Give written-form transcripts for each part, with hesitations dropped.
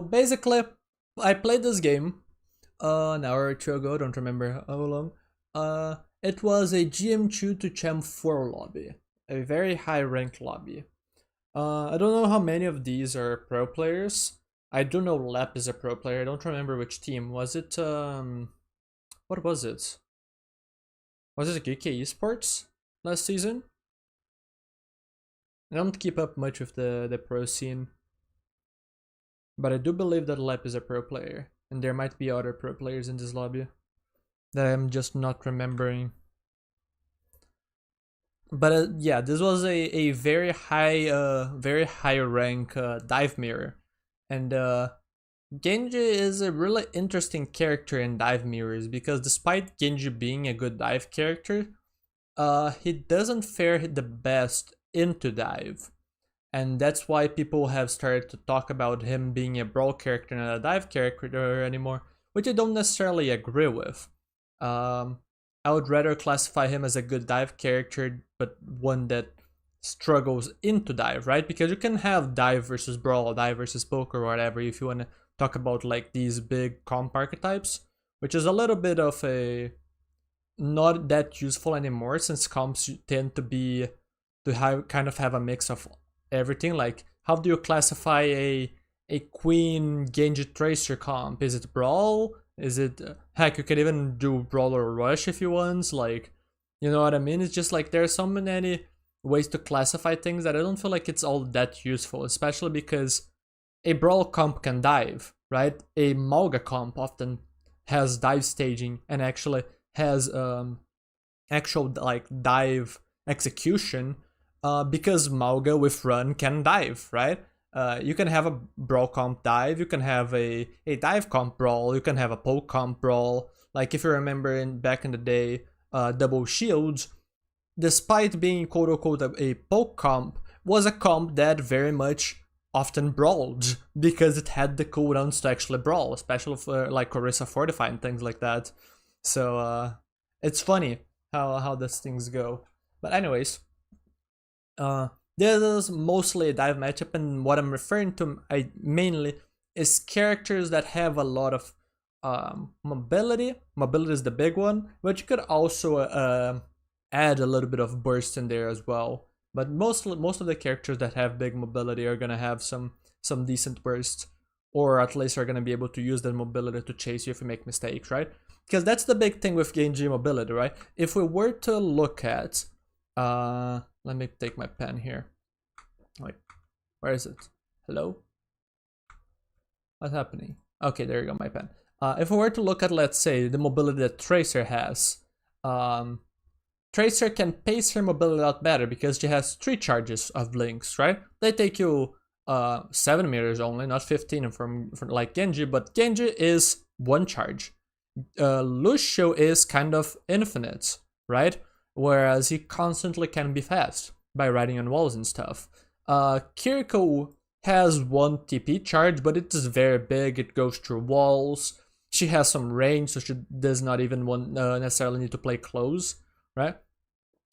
Basically, I played this game an hour or two ago, don't remember how long. It was a GM2 to Champ 4 lobby, a very high rank lobby. I don't know how many of these are pro players. I do know Lep is a pro player. I don't remember which team. Was it, what was it? Was it GK Esports last season? I don't keep up much with the pro scene. But I do believe that Lep is a pro player. And there might be other pro players in this lobby that I'm just not remembering. But yeah, this was a very high rank dive mirror, and Genji is a really interesting character in dive mirrors because despite Genji being a good dive character, he doesn't fare the best into dive, and that's why people have started to talk about him being a brawl character and not a dive character anymore, which I don't necessarily agree with. Um, I would rather classify him as a good dive character, but one that struggles into dive, right? Because you can have dive versus brawl, dive versus poker, or whatever, if you want to talk about like these big comp archetypes, which is a little bit of a not that useful anymore since comps tend to be to have kind of have a mix of everything. Like, how do you classify a Queen Genji Tracer comp? Is it brawl? Is it heck? You can even do brawl or rush if you want. Like, you know what I mean? It's just like there's so many ways to classify things that I don't feel like it's all that useful, especially because a brawl comp can dive, right? A Mauga comp often has dive staging and actually has actual like dive execution because Mauga with run can dive, right? You can have a brawl comp dive, you can have a dive comp brawl, you can have a poke comp brawl. Like if you remember back in the day, double shields, despite being quote unquote a poke comp, was a comp that very much often brawled because it had the cooldowns to actually brawl, especially for like Orisa Fortify and things like that. So it's funny how these things go. But anyways, this is mostly a dive matchup, and what I'm referring to mainly is characters that have a lot of mobility. Mobility is the big one, but you could also add a little bit of burst in there as well. But most of the characters that have big mobility are gonna have some decent burst, or at least are gonna be able to use that mobility to chase you if you make mistakes, right? Because that's the big thing with Genji mobility, right? If we were to look at, let me take my pen here. Like, where is it? Hello? What's happening? Okay, there you go, my pen. If we were to look at, let's say, the mobility that Tracer has, Tracer can pace her mobility out better because she has 3 charges of blinks, right? They take you 7 meters only, not 15 from like Genji, but Genji is 1 charge. Lucio is kind of infinite, right? Whereas he constantly can be fast by riding on walls and stuff. Kiriko has 1 TP charge, but it is very big, it goes through walls. She has some range, so she does not even necessarily need to play close, right?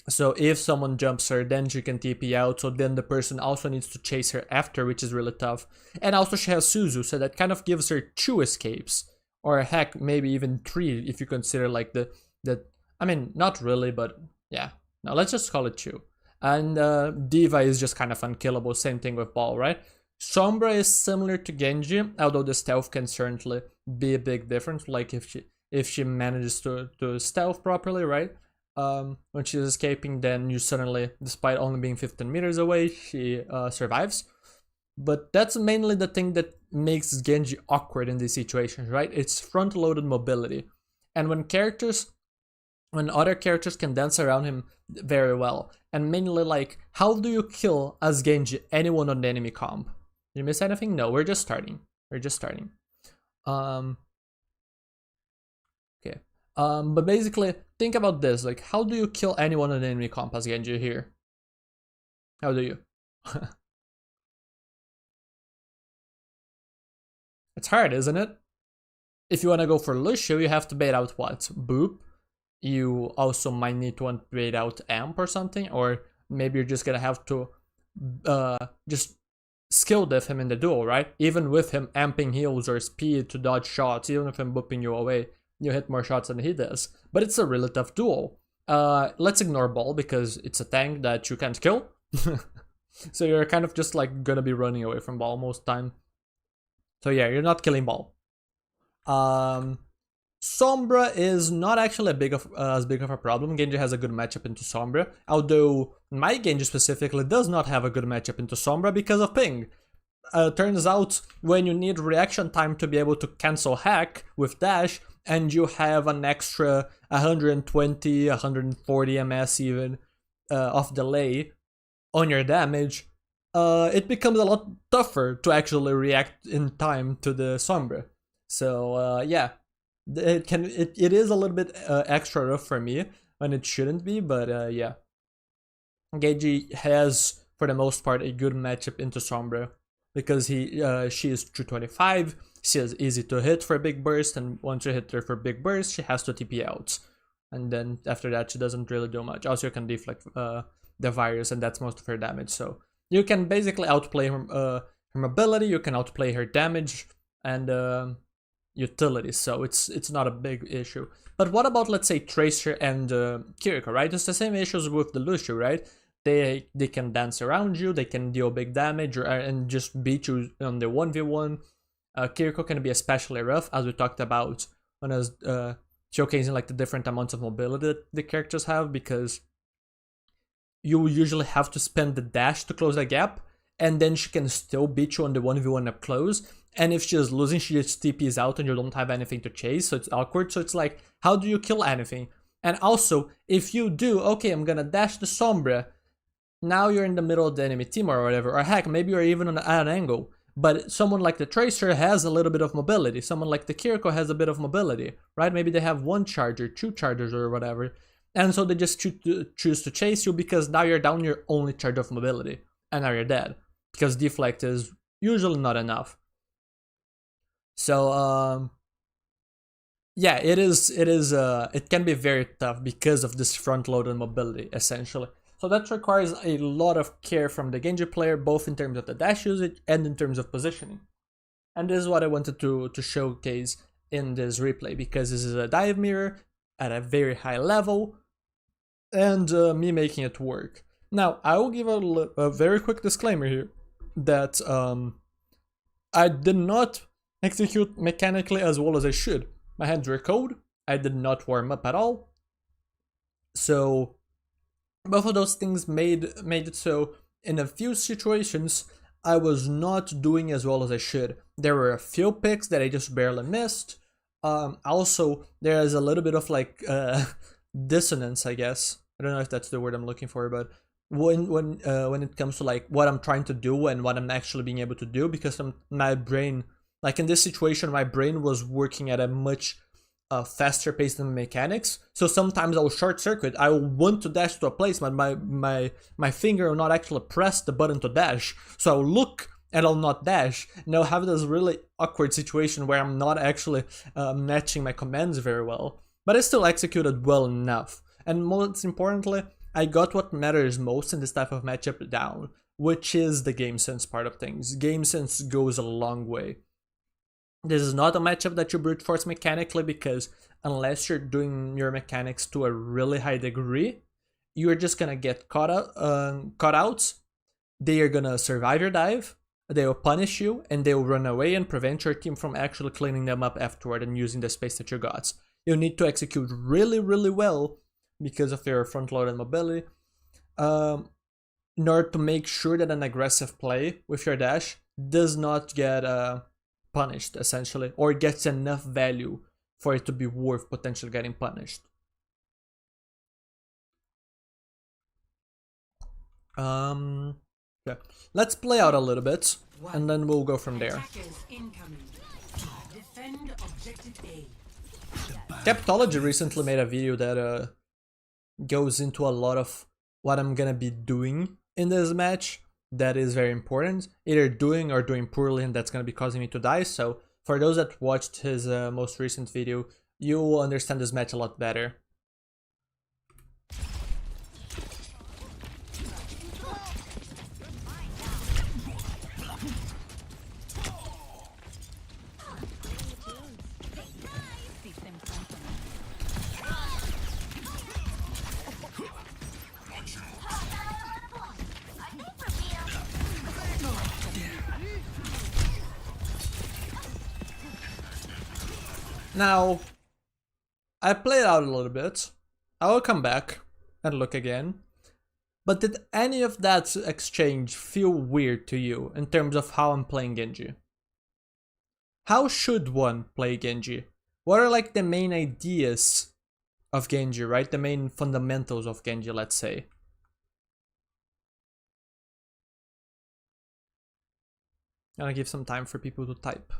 So if someone jumps her, then she can TP out, so then the person also needs to chase her after, which is really tough. And also she has Suzu, so that kind of gives her 2 escapes. Or heck, maybe even 3 if you consider like the I mean, not really, but yeah. Now let's just call it 2. And D.Va is just kind of unkillable, same thing with Ball, right? Sombra is similar to Genji, although the stealth can certainly be a big difference, like if she manages to stealth properly, right? When she's escaping, then you suddenly, despite only being 15 meters away, she survives. But that's mainly the thing that makes Genji awkward in these situations, right? It's front-loaded mobility. And when other characters can dance around him very well, and mainly like, how do you kill as Genji anyone on the enemy comp? Did you miss anything? No, we're just starting. We're just starting. Okay. But basically, think about this. Like, how do you kill anyone on the enemy comp as Genji here? How do you? It's hard, isn't it? If you want to go for Lucio, you have to bait out what? Boop. You also might need to bait out Amp or something, or maybe you're just gonna have to just skilled with him in the duel, right? Even with him amping heals or speed to dodge shots, even with him booping you away, you hit more shots than he does. But it's a really tough duel. Let's ignore Ball because it's a tank that you can't kill. So you're kind of just like gonna be running away from Ball most time. So yeah, you're not killing Ball. Sombra is not actually as big of a problem. Genji has a good matchup into Sombra, although my Genji specifically does not have a good matchup into Sombra because of ping. Turns out when you need reaction time to be able to cancel hack with dash, and you have an extra 120, 140 ms even of delay on your damage, it becomes a lot tougher to actually react in time to the Sombra. So yeah, it is a little bit extra rough for me when it shouldn't be, but yeah. Genji has for the most part a good matchup into Sombra because she is 225, she is easy to hit for a big burst, and once you hit her for big burst, she has to TP out, and then after that she doesn't really do much. Also, you can deflect the virus, and that's most of her damage. So you can basically outplay her mobility, you can outplay her damage and utility, so it's not a big issue. But what about, let's say, Tracer and Kiriko, right? It's the same issues with the Lucio, right? They can dance around you, they can deal big damage and just beat you on the 1v1. Kiriko can be especially rough, as we talked about when I was showcasing like the different amounts of mobility that the characters have, because you usually have to spend the dash to close the gap, and then she can still beat you on the 1v1 up close. And if she is losing, she just TPs out and you don't have anything to chase, so it's awkward. So it's like, how do you kill anything? And also, if you do, okay, I'm gonna dash the Sombra, now you're in the middle of the enemy team or whatever, or heck, maybe you're even at an angle. But someone like the Tracer has a little bit of mobility, someone like the Kiriko has a bit of mobility, right? Maybe they have one charger, two chargers or whatever, and so they just choose to chase you because now you're down your only charge of mobility, and now you're dead, because deflect is usually not enough. So yeah, it can be very tough because of this front-loaded mobility, essentially. So that requires a lot of care from the Genji player, both in terms of the dash usage and in terms of positioning. And this is what I wanted to showcase in this replay, because this is a dive mirror at a very high level, and me making it work. Now, I will give a very quick disclaimer here, that I did not execute mechanically as well as I should. My hands were cold, I did not warm up at all, so both of those things made it so in a few situations I was not doing as well as I should. There were a few picks that I just barely missed. Also, there's a little bit of like dissonance, I guess. I don't know if that's the word I'm looking for, but when it comes to like what I'm trying to do and what I'm actually being able to do, because my brain, like in this situation, my brain was working at a much faster pace than mechanics. So sometimes I'll short circuit. I will want to dash to a place, but my finger will not actually press the button to dash. So I'll look and I'll not dash. And I'll have this really awkward situation where I'm not actually matching my commands very well. But I still executed well enough. And most importantly, I got what matters most in this type of matchup down, which is the game sense part of things. Game sense goes a long way. This is not a matchup that you brute force mechanically, because unless you're doing your mechanics to a really high degree, you're just gonna get caught out. They are gonna survive your dive, they will punish you, and they will run away and prevent your team from actually cleaning them up afterward and using the space that you got. You need to execute really, really well because of your front-loaded mobility, in order to make sure that an aggressive play with your dash does not get punished, essentially, or gets enough value for it to be worth potentially getting punished. Yeah, let's play out a little bit and then we'll go from there. Captology recently made a video that goes into a lot of what I'm gonna be doing in this match. That is very important, either doing or doing poorly, and that's going to be causing me to die. So for those that watched his most recent video, you will understand this match a lot better. Now, I played out a little bit. I will come back and look again. But did any of that exchange feel weird to you in terms of how I'm playing Genji? How should one play Genji? What are like the main ideas of Genji, right? The main fundamentals of Genji, let's say. Gonna give some time for people to type.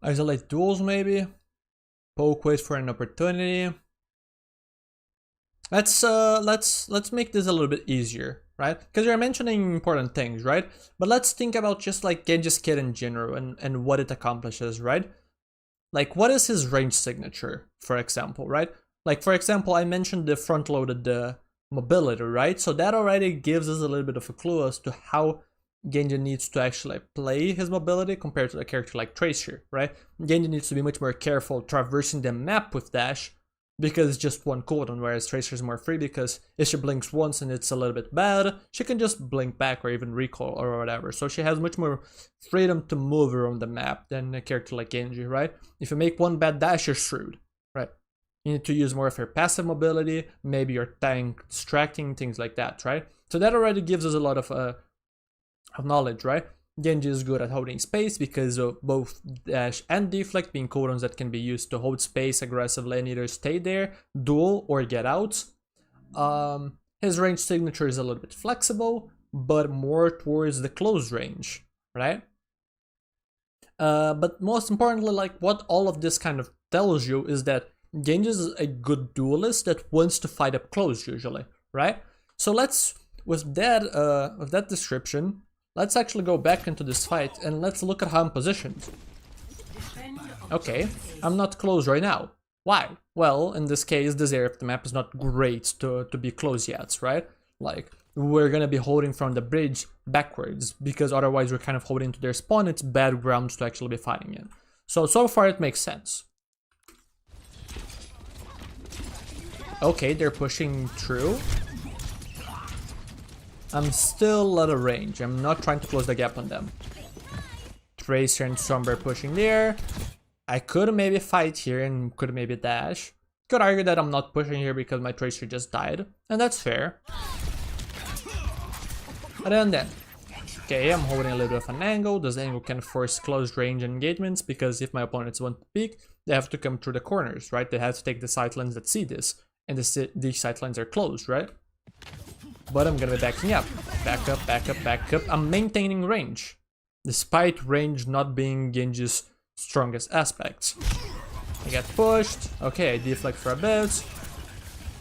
Isolate duels maybe. Poke waits for an opportunity. Let's make this a little bit easier, right? Because you're mentioning important things, right? But let's think about just like Genji's kit in general and what it accomplishes, right? Like what is his range signature, for example, right? Like for example, I mentioned the front-loaded mobility, right? So that already gives us a little bit of a clue as to how Genji needs to actually play his mobility compared to a character like Tracer, right? Genji needs to be much more careful traversing the map with dash because it's just one cooldown, whereas Tracer is more free because if she blinks once and it's a little bit bad, she can just blink back or even recoil or whatever. So she has much more freedom to move around the map than a character like Genji, right? If you make one bad dash, you're screwed, right? You need to use more of your passive mobility, maybe your tank distracting, things like that, right? So that already gives us a lot of knowledge, right? Genji is good at holding space because of both dash and deflect being cooldowns that can be used to hold space aggressively and either stay there, duel, or get out. His range signature is a little bit flexible, but more towards the close range, right? But most importantly, like what all of this kind of tells you is that Genji is a good duelist that wants to fight up close usually, right? So let's, with that description, let's actually go back into this fight and let's look at how I'm positioned. Okay, I'm not close right now. Why? Well, in this case, this area of the map is not great to be close yet, right? Like, we're gonna be holding from the bridge backwards, because otherwise we're kind of holding to their spawn, it's bad ground to actually be fighting in. So far it makes sense. Okay, they're pushing through. I'm still out of range. I'm not trying to close the gap on them. Tracer and Sombra pushing there. I could maybe fight here and could maybe dash. Could argue that I'm not pushing here because my Tracer just died. And that's fair. And then. Okay, I'm holding a little bit of an angle. This angle can force close range engagements because if my opponents want to peek, they have to come through the corners, right? They have to take the sightlines that see this. And these sightlines are closed, right? But I'm gonna be backing up. Back up, back up, back up. I'm maintaining range. Despite range not being Genji's strongest aspect. I get pushed. Okay, I deflect for a bit.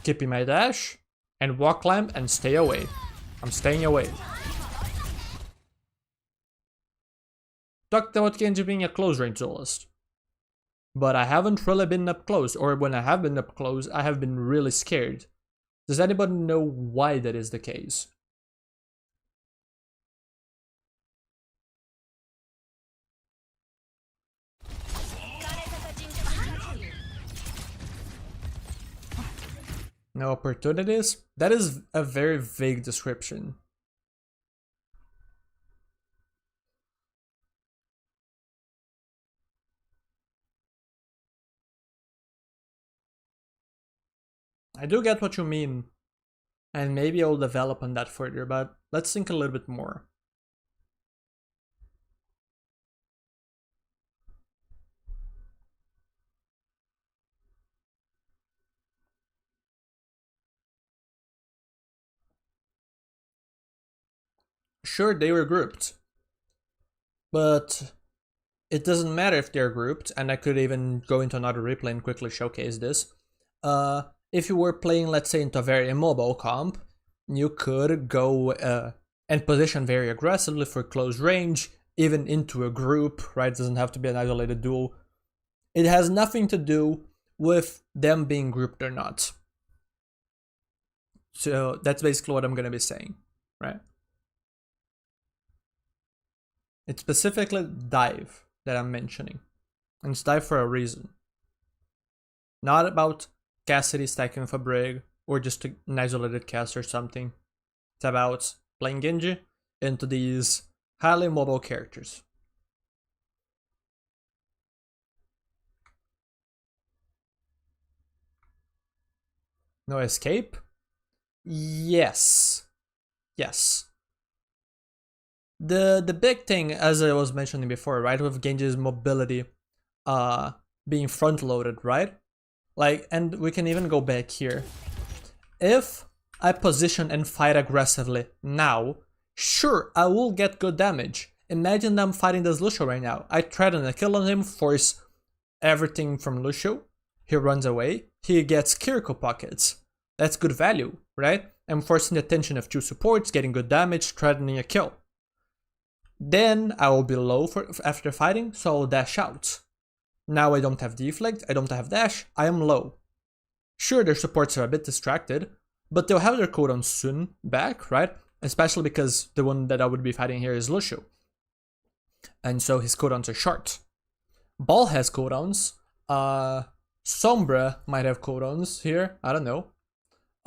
Keeping my dash. And walk climb and stay away. I'm staying away. Talked about Genji being a close range duelist. But I haven't really been up close. Or when I have been up close, I have been really scared. Does anybody know why that is the case? No opportunities? That is a very vague description. I do get what you mean, and maybe I'll develop on that further, but let's think a little bit more. Sure, they were grouped, but it doesn't matter if they're grouped, and I could even go into another replay and quickly showcase this. If you were playing, let's say, into a very immobile comp, you could go and position very aggressively for close range, even into a group, right? It doesn't have to be an isolated duel. It has nothing to do with them being grouped or not. So that's basically what I'm gonna be saying, right? It's specifically dive that I'm mentioning. And it's dive for a reason. Not about Cassidy stacking with a Brig or just an isolated cast or something. It's about playing Genji into these highly mobile characters. No escape? Yes. Yes. The big thing, as I was mentioning before, right, with Genji's mobility being front loaded, right? Like, and we can even go back here. If I position and fight aggressively now, sure, I will get good damage. Imagine I'm fighting this Lucio right now. I threaten a kill on him, force everything from Lucio. He runs away. He gets Kiriko pockets. That's good value, right? I'm forcing the attention of two supports, getting good damage, threatening a kill. Then I will be low after fighting, so I'll dash out. Now I don't have deflect, I don't have dash, I am low. Sure, their supports are a bit distracted, but they'll have their cooldowns soon back, right? Especially because the one that I would be fighting here is Lucio. And so his cooldowns are short. Ball has cooldowns. Sombra might have cooldowns here, I don't know.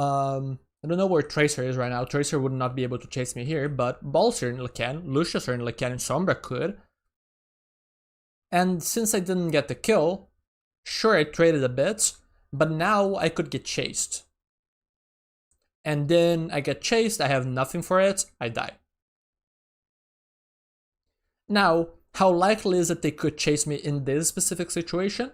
I don't know where Tracer is right now. Tracer would not be able to chase me here, but Ball certainly can, Lucio certainly can, and Sombra could. And since I didn't get the kill, sure, I traded a bit, but now I could get chased. And then I get chased, I have nothing for it, I die. Now, how likely is it they could chase me in this specific situation?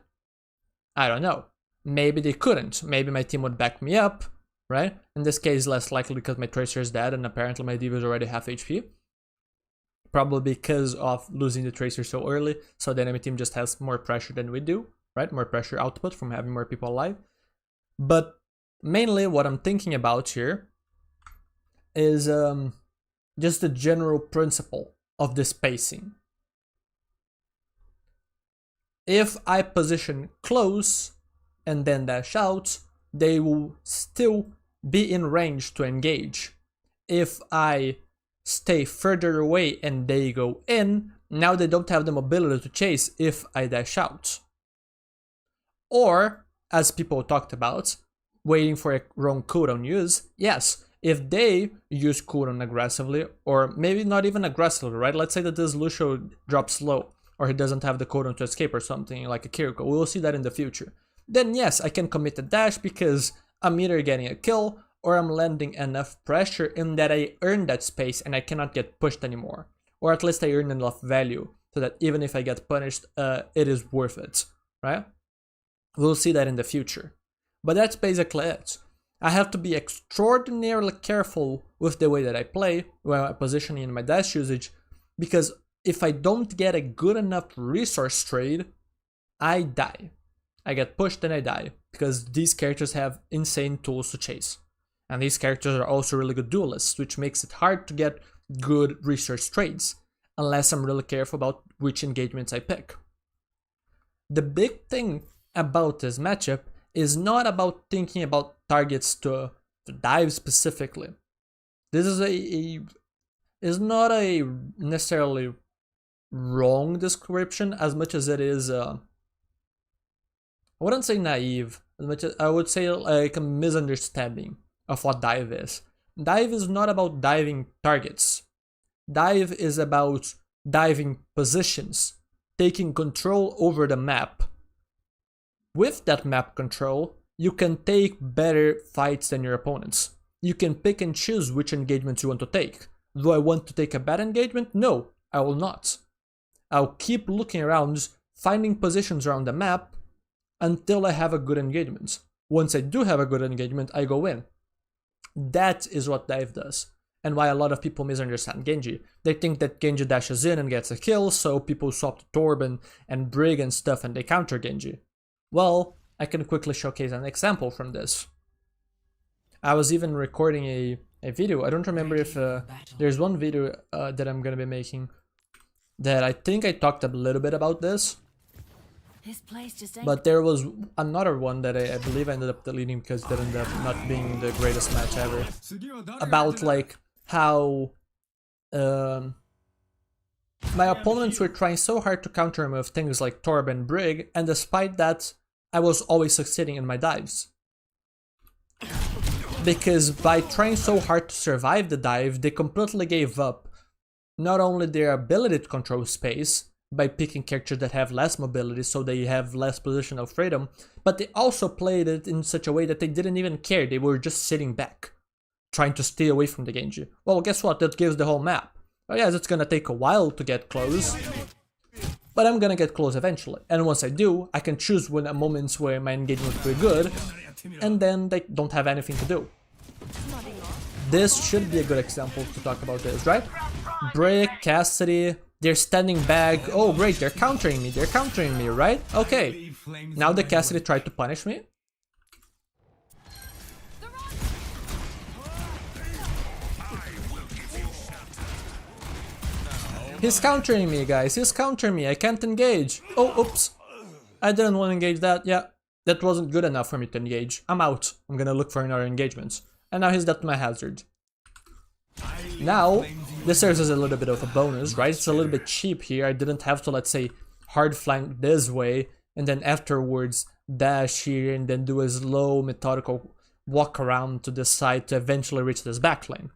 I don't know. Maybe they couldn't. Maybe my team would back me up, right? In this case, less likely because my Tracer is dead and apparently my D.Va is already half HP. Probably because of losing the Tracer so early, so the enemy team just has more pressure than we do, right? More pressure output from having more people alive. But mainly what I'm thinking about here is just the general principle of the spacing. If I position close and then dash out, they will still be in range to engage. If I stay further away and they go in, now they don't have the mobility to chase if I dash out. Or, as people talked about, waiting for a wrong cooldown use, yes, if they use cooldown aggressively, or maybe not even aggressively, right? Let's say that this Lucio drops low, or he doesn't have the cooldown to escape or something like a Kiriko, we will see that in the future. Then yes, I can commit a dash because I'm either getting a kill or I'm landing enough pressure in that I earn that space and I cannot get pushed anymore. Or at least I earn enough value so that even if I get punished, it is worth it, right? We'll see that in the future. But that's basically it. I have to be extraordinarily careful with the way that I play, my positioning and my dash usage, because if I don't get a good enough resource trade, I die. I get pushed and I die, because these characters have insane tools to chase. And these characters are also really good duelists, which makes it hard to get good research trades, unless I'm really careful about which engagements I pick. The big thing about this matchup is not about thinking about targets to dive specifically. This is not a necessarily wrong description as much as it is, I wouldn't say naive, as much as I would say like a misunderstanding of what dive is. Dive is not about diving targets. Dive is about diving positions, taking control over the map. With that map control, you can take better fights than your opponents. You can pick and choose which engagements you want to take. Do I want to take a bad engagement? No, I will not. I'll keep looking around, finding positions around the map until I have a good engagement. Once I do have a good engagement, I go in. That is what dive does, and why a lot of people misunderstand Genji. They think that Genji dashes in and gets a kill, so people swap to Torb and Brig and stuff and they counter Genji. Well, I can quickly showcase an example from this. I was even recording a video. I don't remember if there's one video that I'm gonna be making that I think I talked a little bit about this. This place just ain't. But there was another one that I believe I ended up deleting because it ended up not being the greatest match ever. About like how my opponents were trying so hard to counter him with things like Torb and Brig, and despite that, I was always succeeding in my dives. Because by trying so hard to survive the dive, they completely gave up not only their ability to control space, by picking characters that have less mobility so they have less positional freedom, but they also played it in such a way that they didn't even care, they were just sitting back, trying to stay away from the Genji. Well, guess what, that gives the whole map. Oh yes, it's gonna take a while to get close, but I'm gonna get close eventually, and once I do, I can choose when moments where my engagement will be good, and then they don't have anything to do. This should be a good example to talk about this, right? Brig, Cassidy, they're standing back. Oh great, they're countering me, right? Okay. Now the Cassidy tried to punish me. He's countering me, guys, he's countering me, I can't engage. Oh, oops. I didn't want to engage that, yeah. That wasn't good enough for me to engage. I'm out. I'm gonna look for another engagements. And now he's dead to my hazard. Now, this serves as a little bit of a bonus, right? It's a little bit cheap here. I didn't have to, let's say, hard flank this way, and then afterwards dash here, and then do a slow, methodical walk around to the side to eventually reach this backline.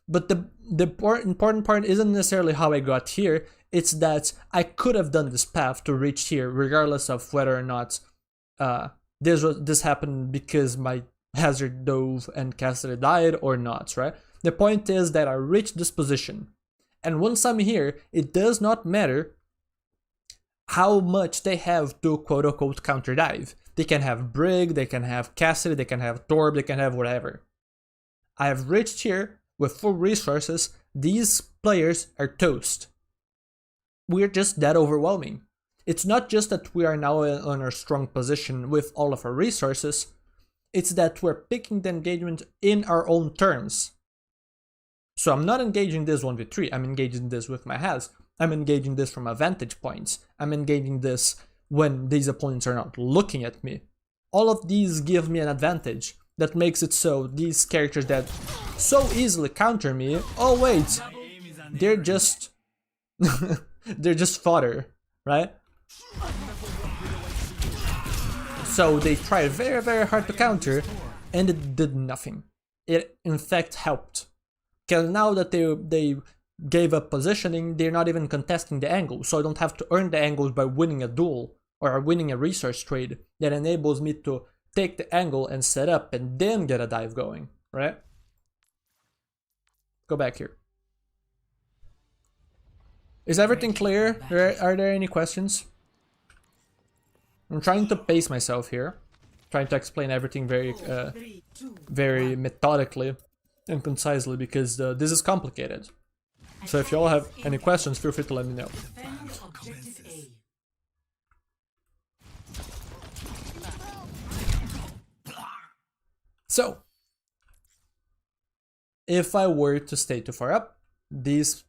But the important part isn't necessarily how I got here, it's that I could have done this path to reach here, regardless of whether or not this happened because my hazard dove and Cassidy died or not, right? The point is that I reached this position, and once I'm here, it does not matter how much they have to quote-unquote counter dive. They can have Brig, they can have Cassidy, they can have Torb, they can have whatever. I have reached here with full resources. These players are toast. We're just that overwhelming. It's not just that we are now in a strong position with all of our resources, it's that we're picking the engagement in our own terms. So I'm not engaging this 1v3, I'm engaging this with my Haz. I'm engaging this from a vantage point. I'm engaging this when these opponents are not looking at me. All of these give me an advantage that makes it so these characters that so easily counter me, oh wait, they're just they're just fodder, right? So they tried very, very hard to counter, and it did nothing. It in fact helped. Because now that they gave up positioning, they're not even contesting the angle, so I don't have to earn the angles by winning a duel or winning a resource trade that enables me to take the angle and set up and then get a dive going, right? Go back here. Is everything clear? Are there any questions? I'm trying to pace myself here, trying to explain everything very methodically and concisely because this is complicated. So if you all have any questions, feel free to let me know. So, if I were to stay too far up, these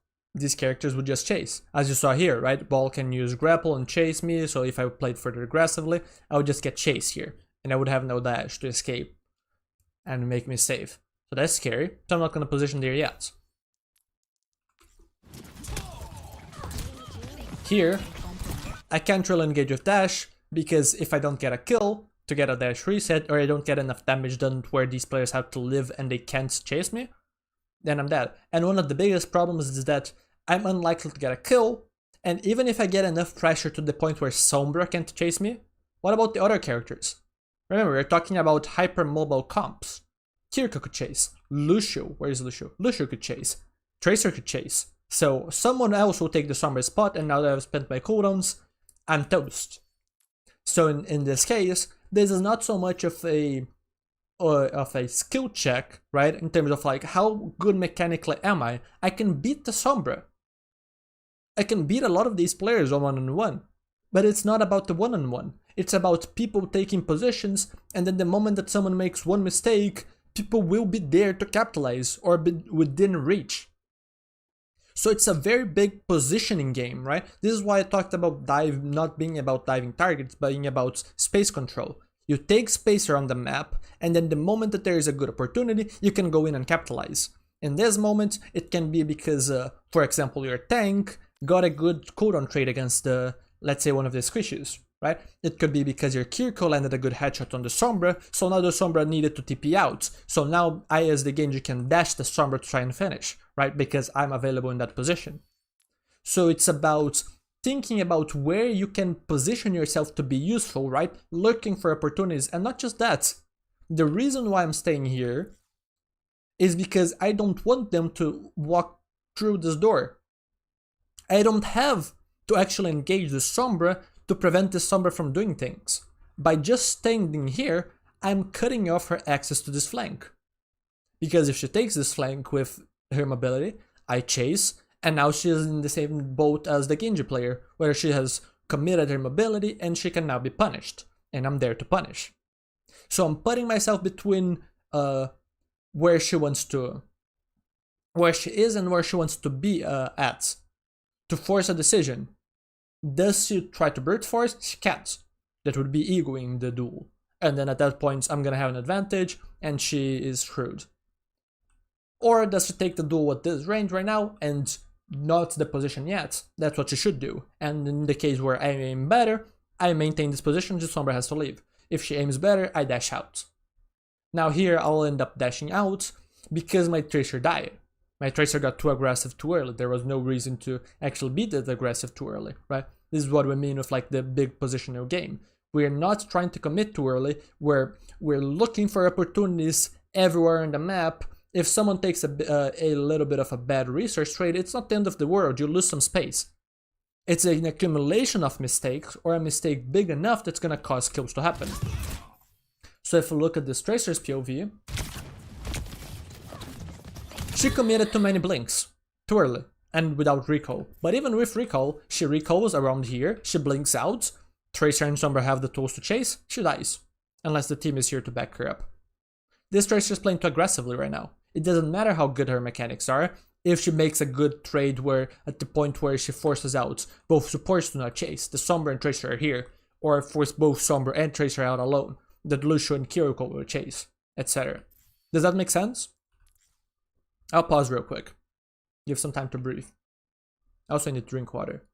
characters would just chase. As you saw here, right? Ball can use grapple and chase me, so if I played further aggressively, I would just get chased here, and I would have no dash to escape and make me safe. So that's scary, so I'm not going to position there yet. Here, I can't really engage with dash, because if I don't get a kill to get a dash reset, or I don't get enough damage done where these players have to live and they can't chase me, then I'm dead. And one of the biggest problems is that I'm unlikely to get a kill, and even if I get enough pressure to the point where Sombra can't chase me, what about the other characters? Remember, we're talking about hypermobile comps. Kiriko could chase. Lucio, where is Lucio? Lucio could chase. Tracer could chase. So someone else will take the Sombra spot, and now that I've spent my cooldowns, I'm toast. So in this case, this is not so much of a skill check, right? In terms of like, how good mechanically am I? I can beat the Sombra. I can beat a lot of these players on one-on-one. But it's not about the one-on-one. It's about people taking positions, and then the moment that someone makes one mistake, people will be there to capitalize or be within reach. So it's a very big positioning game, right? This is why I talked about dive not being about diving targets, but being about space control. You take space around the map, and then the moment that there is a good opportunity, you can go in and capitalize. In this moment, it can be because, for example, your tank got a good cooldown trade against the, let's say, one of the squishes, right? It could be because your Kiriko landed a good headshot on the Sombra, so now the Sombra needed to TP out. So now I, as the Genji, can dash the Sombra to try and finish, right? Because I'm available in that position. So it's about thinking about where you can position yourself to be useful, right? Looking for opportunities, and not just that. The reason why I'm staying here is because I don't want them to walk through this door. I don't have to actually engage the Sombra to prevent the Sombra from doing things. By just standing here, I'm cutting off her access to this flank. Because if she takes this flank with her mobility, I chase, and now she is in the same boat as the Genji player, where she has committed her mobility and she can now be punished. And I'm there to punish. So I'm putting myself between where she is and where she wants to be at, to force a decision. Does she try to brute force? She can't. That would be egoing the duel. And then at that point, I'm gonna have an advantage, and she is screwed. Or does she take the duel at this range right now, and not the position yet? That's what she should do. And in the case where I aim better, I maintain this position, the Sombra has to leave. If she aims better, I dash out. Now here, I'll end up dashing out, because my Tracer died. My Tracer got too aggressive too early. There was no reason to actually be that aggressive too early, right? This is what we mean with like the big positional game. We're not trying to commit too early, we're looking for opportunities everywhere on the map. If someone takes a little bit of a bad research trade, it's not the end of the world, you lose some space. It's an accumulation of mistakes, or a mistake big enough that's gonna cause kills to happen. So if we look at this Tracer's POV, she committed too many blinks, too early, and without recall. But even with recall, she recalls around here, she blinks out, Tracer and Sombra have the tools to chase, she dies. Unless the team is here to back her up. This Tracer is playing too aggressively right now. It doesn't matter how good her mechanics are, if she makes a good trade where, at the point where she forces out both supports to not chase, the Sombra and Tracer are here, or force both Sombra and Tracer out alone, that Lucio and Kiriko will chase, etc. Does that make sense? I'll pause real quick. Give some time to breathe. I also need to drink water.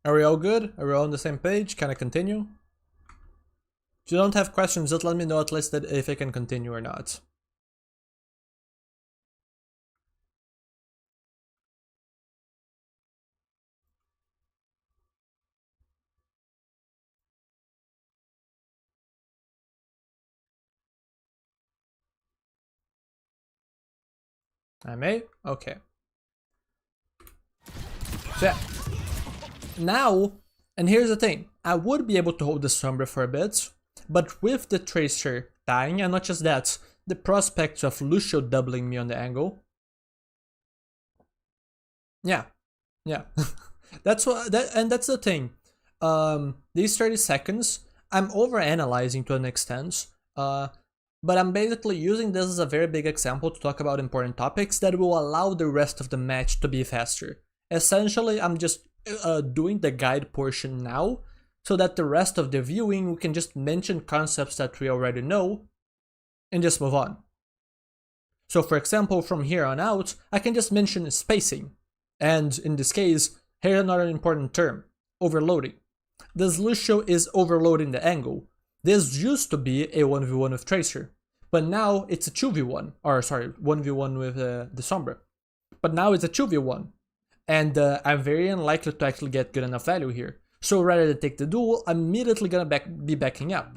Are we all good? Are we all on the same page? Can I continue? If you don't have questions, just let me know at least that if I can continue or not. I may? Okay. So yeah. Now, and here's the thing, I would be able to hold the Sombra for a bit, but with the Tracer dying, and not just that, the prospect of Lucio doubling me on the angle. Yeah. That's the thing. These 30 seconds, I'm overanalyzing to an extent, but I'm basically using this as a very big example to talk about important topics that will allow the rest of the match to be faster. Essentially, I'm just doing the guide portion now, so that the rest of the viewing we can just mention concepts that we already know and just move on. So for example, from here on out, I can just mention spacing, and in this case, here's another important term, overloading. This Lucio is overloading the angle. This used to be a 1v1 with Tracer, but now it's a 2v1, or sorry, 1v1 with the Sombra. But now it's a 2v1. And I'm very unlikely to actually get good enough value here. So rather than take the duel, I'm immediately gonna be backing up.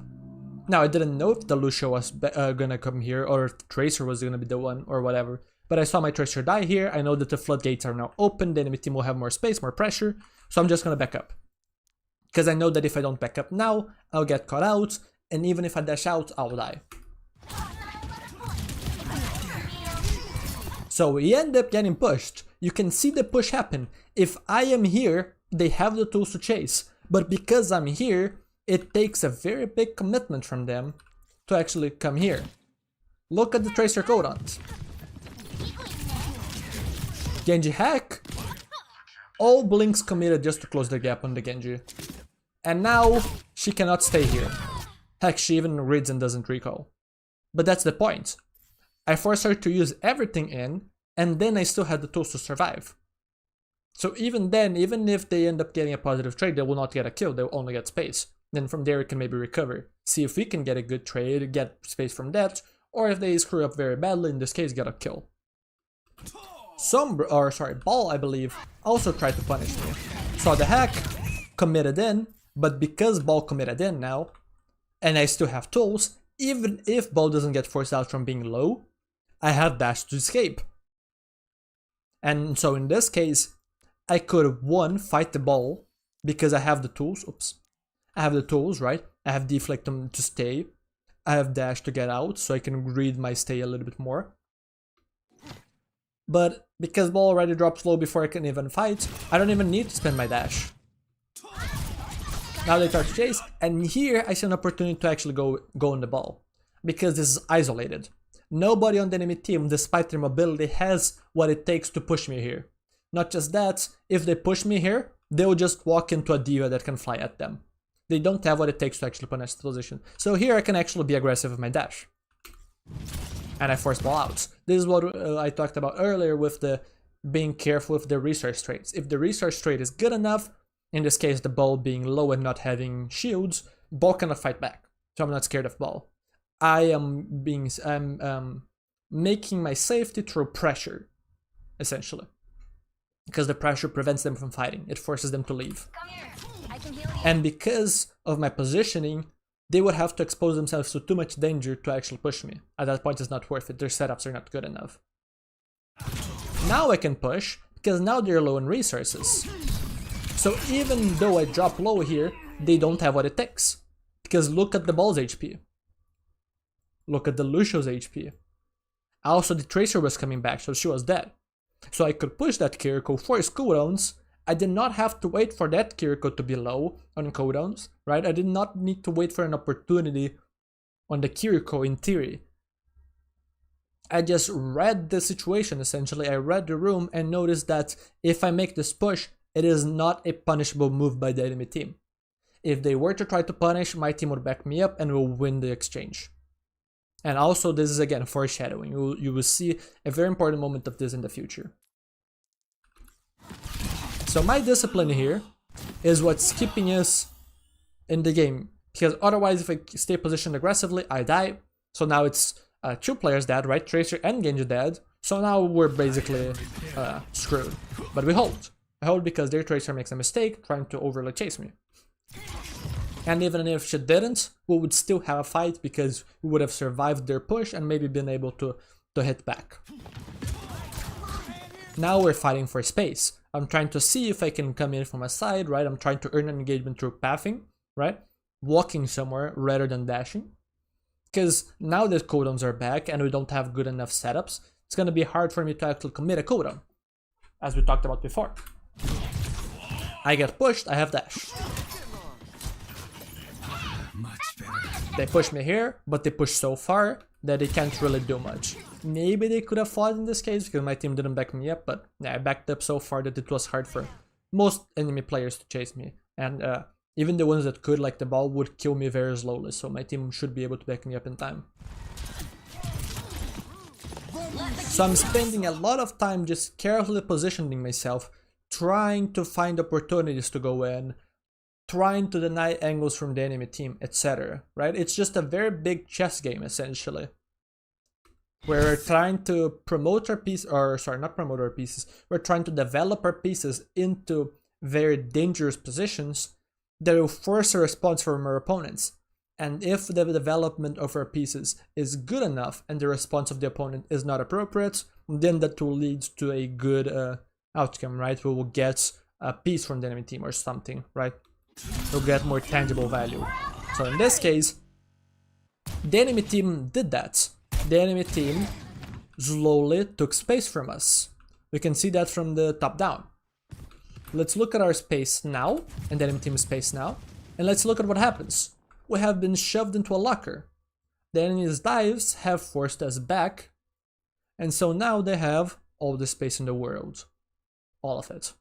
Now I didn't know if the Lucio was gonna come here, or if Tracer was gonna be the one, or whatever. but I saw my Tracer die here. I know that the floodgates are now open, the enemy team will have more space, more pressure, so I'm just gonna back up. Because I know that if I don't back up now, I'll get caught out, and even if I dash out, I'll die. So we end up getting pushed. You can see the push happen. If I am here, they have the tools to chase. But because I'm here, it takes a very big commitment from them to actually come here. Look at the Tracer cooldowns. Genji hack. All blinks committed just to close the gap on the Genji. And now she cannot stay here. Heck, she even reads and doesn't recall. But that's the point. I forced her to use everything in, and then I still had the tools to survive. So even then, even if they end up getting a positive trade, they will not get a kill, they'll only get space. Then from there we can maybe recover. See if we can get a good trade, get space from that, or if they screw up very badly, in this case get a kill. Ball, I believe, also tried to punish me. Saw the hack, committed in, but because Ball committed in now, and I still have tools, even if Ball doesn't get forced out from being low, I have dash to escape. And so in this case, I could, one, fight the Ball, because I have the tools, I have the tools, right? I have deflect to stay, I have dash to get out, so I can read my stay a little bit more. But because Ball already drops low before I can even fight, I don't even need to spend my dash. Now they start to chase, and here I see an opportunity to actually go on the Ball. Because this is isolated. Nobody on the enemy team, despite their mobility, has what it takes to push me here. Not just that, if they push me here, they'll just walk into a D.Va that can fly at them. They don't have what it takes to actually punish the position. So here I can actually be aggressive with my dash. And I force Ball out. This is what I talked about earlier with the being careful with the resource trades. If the resource trade is good enough, in this case the Ball being low and not having shields, Ball cannot fight back. So I'm not scared of Ball. I'm making my safety through pressure, essentially. Because the pressure prevents them from fighting. It forces them to leave. And because of my positioning, they would have to expose themselves to too much danger to actually push me. At that point, it's not worth it. Their setups are not good enough. Now I can push, because now they're low in resources. So even though I drop low here, they don't have what it takes. Because look at the Ball's HP. Look at the Lucio's HP. Also, the Tracer was coming back, so she was dead. So I could push that Kiriko for his cooldowns. I did not have to wait for that Kiriko to be low on cooldowns, right? I did not need to wait for an opportunity on the Kiriko in theory. I just read the situation, essentially. I read the room and noticed that if I make this push, it is not a punishable move by the enemy team. If they were to try to punish, my team would back me up and will win the exchange. And also, this is again foreshadowing. You will see a very important moment of this in the future. So my discipline here is what's keeping us in the game. Because otherwise, if I stay positioned aggressively, I die. So now it's 2 players dead, right? Tracer and Genji dead. So now we're basically screwed. But we hold. I hold because their Tracer makes a mistake trying to overly chase me. And even if she didn't, we would still have a fight because we would have survived their push and maybe been able to hit back. Now we're fighting for space. I'm trying to see if I can come in from a side, right? I'm trying to earn an engagement through pathing, right? Walking somewhere rather than dashing. Because now that cooldowns are back and we don't have good enough setups, it's going to be hard for me to actually commit a cooldown, as we talked about before. I get pushed, I have dash. They push me here, but they push so far that they can't really do much. Maybe they could have fought in this case because my team didn't back me up, but yeah, I backed up so far that it was hard for most enemy players to chase me. And even the ones that could, like the Ball, would kill me very slowly, so my team should be able to back me up in time. So I'm spending a lot of time just carefully positioning myself, trying to find opportunities to go in, trying to deny angles from the enemy team, etc. Right? It's just a very big chess game, essentially. We're trying to promote our piece, or sorry, not promote our pieces. We're trying to develop our pieces into very dangerous positions that will force a response from our opponents. And if the development of our pieces is good enough and the response of the opponent is not appropriate, then that will lead to a good outcome, right? We will get a piece from the enemy team or something, right? We'll get more tangible value. So in this case, the enemy team did that. The enemy team slowly took space from us. We can see that from the top down. Let's look at our space now, and the enemy team's space now, and let's look at what happens. We have been shoved into a locker. The enemy's dives have forced us back, and so now they have all the space in the world. All of it.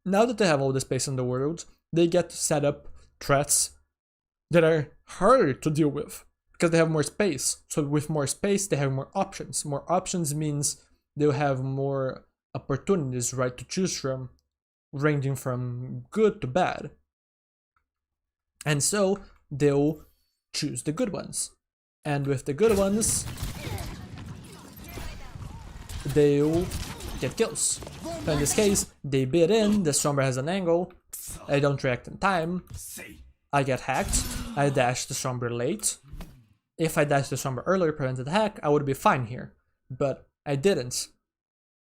Now that they have all the space in the world, they get to set up threats that are harder to deal with, because they have more space. So with more space, they have more options. More options means they'll have more opportunities, right, to choose from, ranging from good to bad. And so they'll choose the good ones. And with the good ones, they'll get kills. So in this case, they bid in, the Sombra has an angle, I don't react in time, I get hacked, I dash the Sombra late. If I dashed the Sombra earlier, prevented hack, I would be fine here. But I didn't.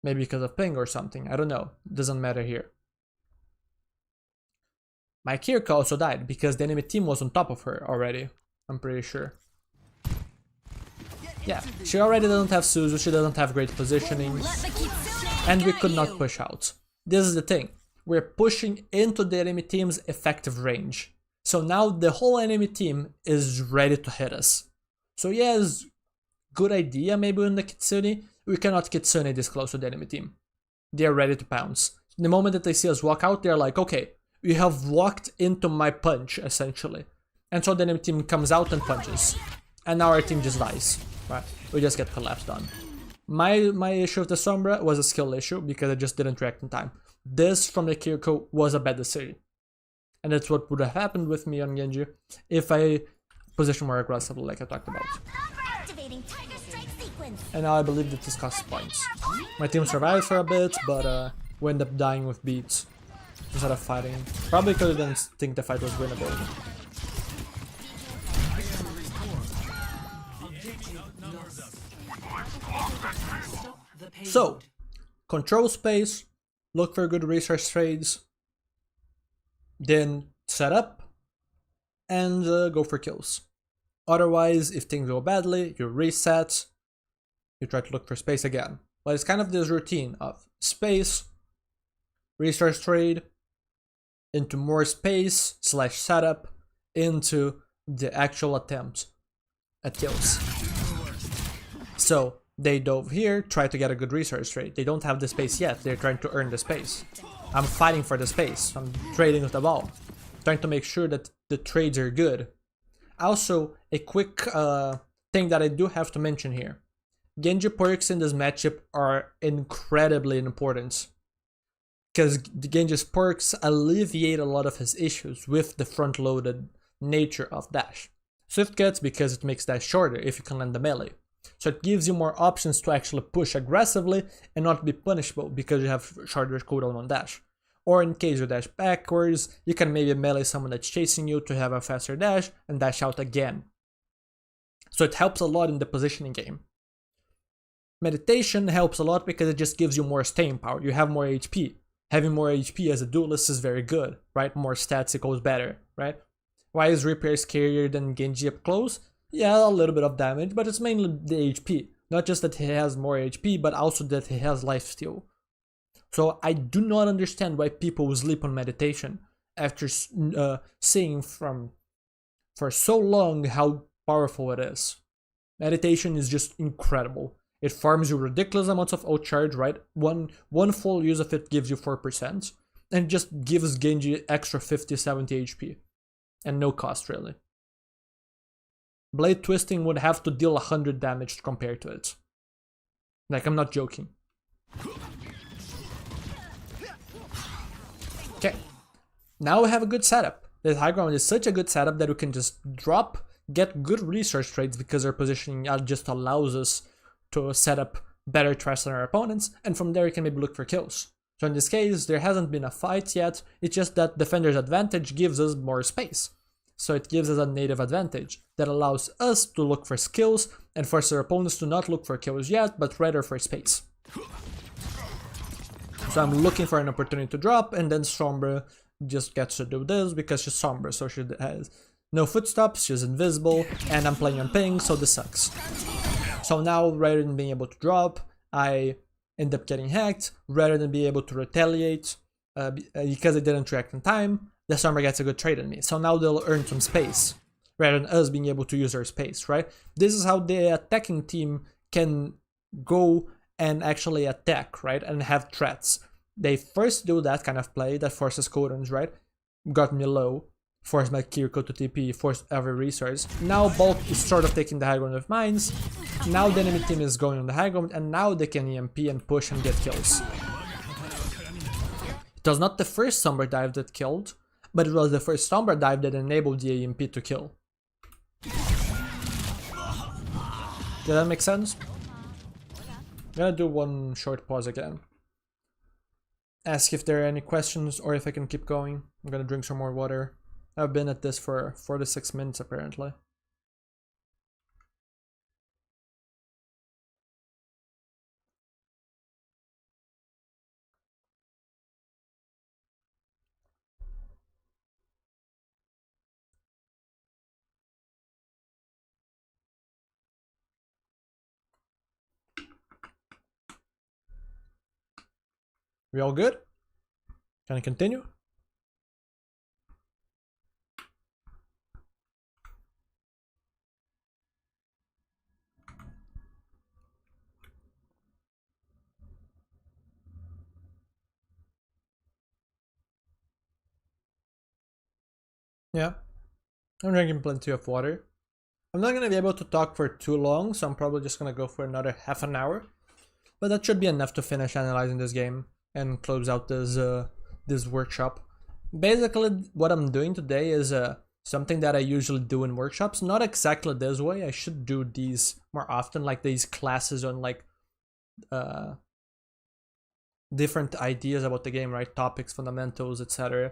Maybe because of ping or something, I don't know, doesn't matter here. My Kirka also died because the enemy team was on top of her already, I'm pretty sure. Yeah, she already doesn't have Suzu, she doesn't have great positioning, and we could not push out. This is the thing, we're pushing into the enemy team's effective range. So now the whole enemy team is ready to hit us. So yes, good idea maybe in the Kitsune, we cannot Kitsune this close to the enemy team. They are ready to pounce. The moment that they see us walk out, they're like, okay, you have walked into my punch, essentially. And so the enemy team comes out and punches. And now our team just dies. Right? We just get collapsed on. My issue with the Sombra was a skill issue because I just didn't react in time. This from the Kiriko was a bad decision. And that's what would have happened with me on Genji if I positioned more aggressively like I talked about. And now I believe that this costs points. My team survived for a bit, but we ended up dying with beats instead of fighting. Probably because I didn't think the fight was winnable. So, control space, look for good resource trades, then set up, and go for kills. Otherwise, if things go badly, you reset, you try to look for space again. But it's kind of this routine of space, resource trade, into more space / setup, into the actual attempt at kills. So, they dove here, try to get a good resource trade. They don't have the space yet, they're trying to earn the space. I'm fighting for the space, I'm trading with the ball. Trying to make sure that the trades are good. Also, a quick thing that I do have to mention here. Genji perks in this matchup are incredibly important. Because Genji's perks alleviate a lot of his issues with the front-loaded nature of dash. Swift cuts because it makes dash shorter if you can land the melee. So it gives you more options to actually push aggressively and not be punishable because you have shorter cooldown on dash. Or in case you dash backwards, you can maybe melee someone that's chasing you to have a faster dash and dash out again. So it helps a lot in the positioning game. Meditation helps a lot because it just gives you more staying power, you have more HP. Having more HP as a duelist is very good, right? More stats equals better, right? Why is Reaper scarier than Genji up close? Yeah, a little bit of damage, but it's mainly the HP. Not just that he has more HP, but also that he has lifesteal. So I do not understand why people sleep on meditation after seeing for so long how powerful it is. Meditation is just incredible. It farms you ridiculous amounts of ult charge, right? One full use of it gives you 4%, and just gives Genji extra 50-70 HP. And no cost really. Blade twisting would have to deal 100 damage compared to it. Like, I'm not joking. Okay, now we have a good setup. The high ground is such a good setup that we can just drop, get good resource trades because our positioning just allows us to set up better threats than our opponents, and from there we can maybe look for kills. So in this case, there hasn't been a fight yet, it's just that Defender's Advantage gives us more space. so it gives us a native advantage that allows us to look for skills and force our opponents to not look for kills yet, but rather for space. So I'm looking for an opportunity to drop, and then Sombra just gets to do this because she's Sombra, so she has no footsteps, she's invisible, and I'm playing on ping, so this sucks. So now, rather than being able to drop, I end up getting hacked. Rather than be able to retaliate, because I didn't react in time, the Sombra gets a good trade on me. So now they'll earn some space, rather than us being able to use our space, right? This is how the attacking team can go and actually attack, right? And have threats. They first do that kind of play that forces cooldowns, right? Got me low, forced my Kiriko to TP, forced every resource. Now Bulk is sort of taking the high ground with mines. Now the enemy team is going on the high ground, and now they can EMP and push and get kills. It was not the first Sombra dive that killed, but it was the first Sombra dive that enabled the EMP to kill. Did that make sense? I'm gonna do one short pause again. Ask if there are any questions or if I can keep going. I'm gonna drink some more water. I've been at this for 4 to 6 minutes apparently. We all good? Can I continue? Yeah, I'm drinking plenty of water. I'm not gonna be able to talk for too long, so I'm probably just gonna go for another half an hour. But that should be enough to finish analyzing this game and close out this workshop. Basically, what I'm doing today is something that I usually do in workshops. Not exactly this way. I should do these more often, like these classes on like different ideas about the game, right? Topics, fundamentals, etc.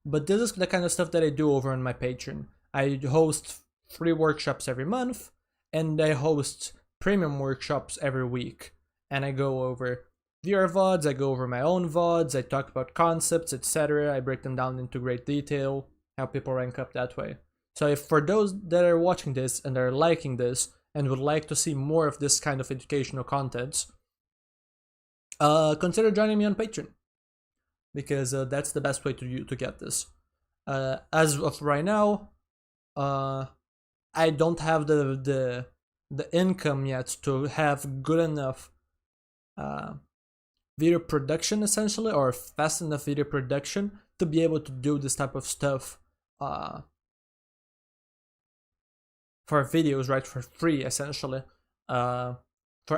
But this is the kind of stuff that I do over on my Patreon. I host free workshops every month, and I host premium workshops every week. And I go over viewer VODs, I go over my own VODs, I talk about concepts, etc. I break them down into great detail, help people rank up that way. So if for those that are watching this and are liking this and would like to see more of this kind of educational content, consider joining me on Patreon, because that's the best way to get this. As of right now, I don't have the income yet to have good enough video production, essentially, or fast enough video production to be able to do this type of stuff for videos, right, for free, essentially, for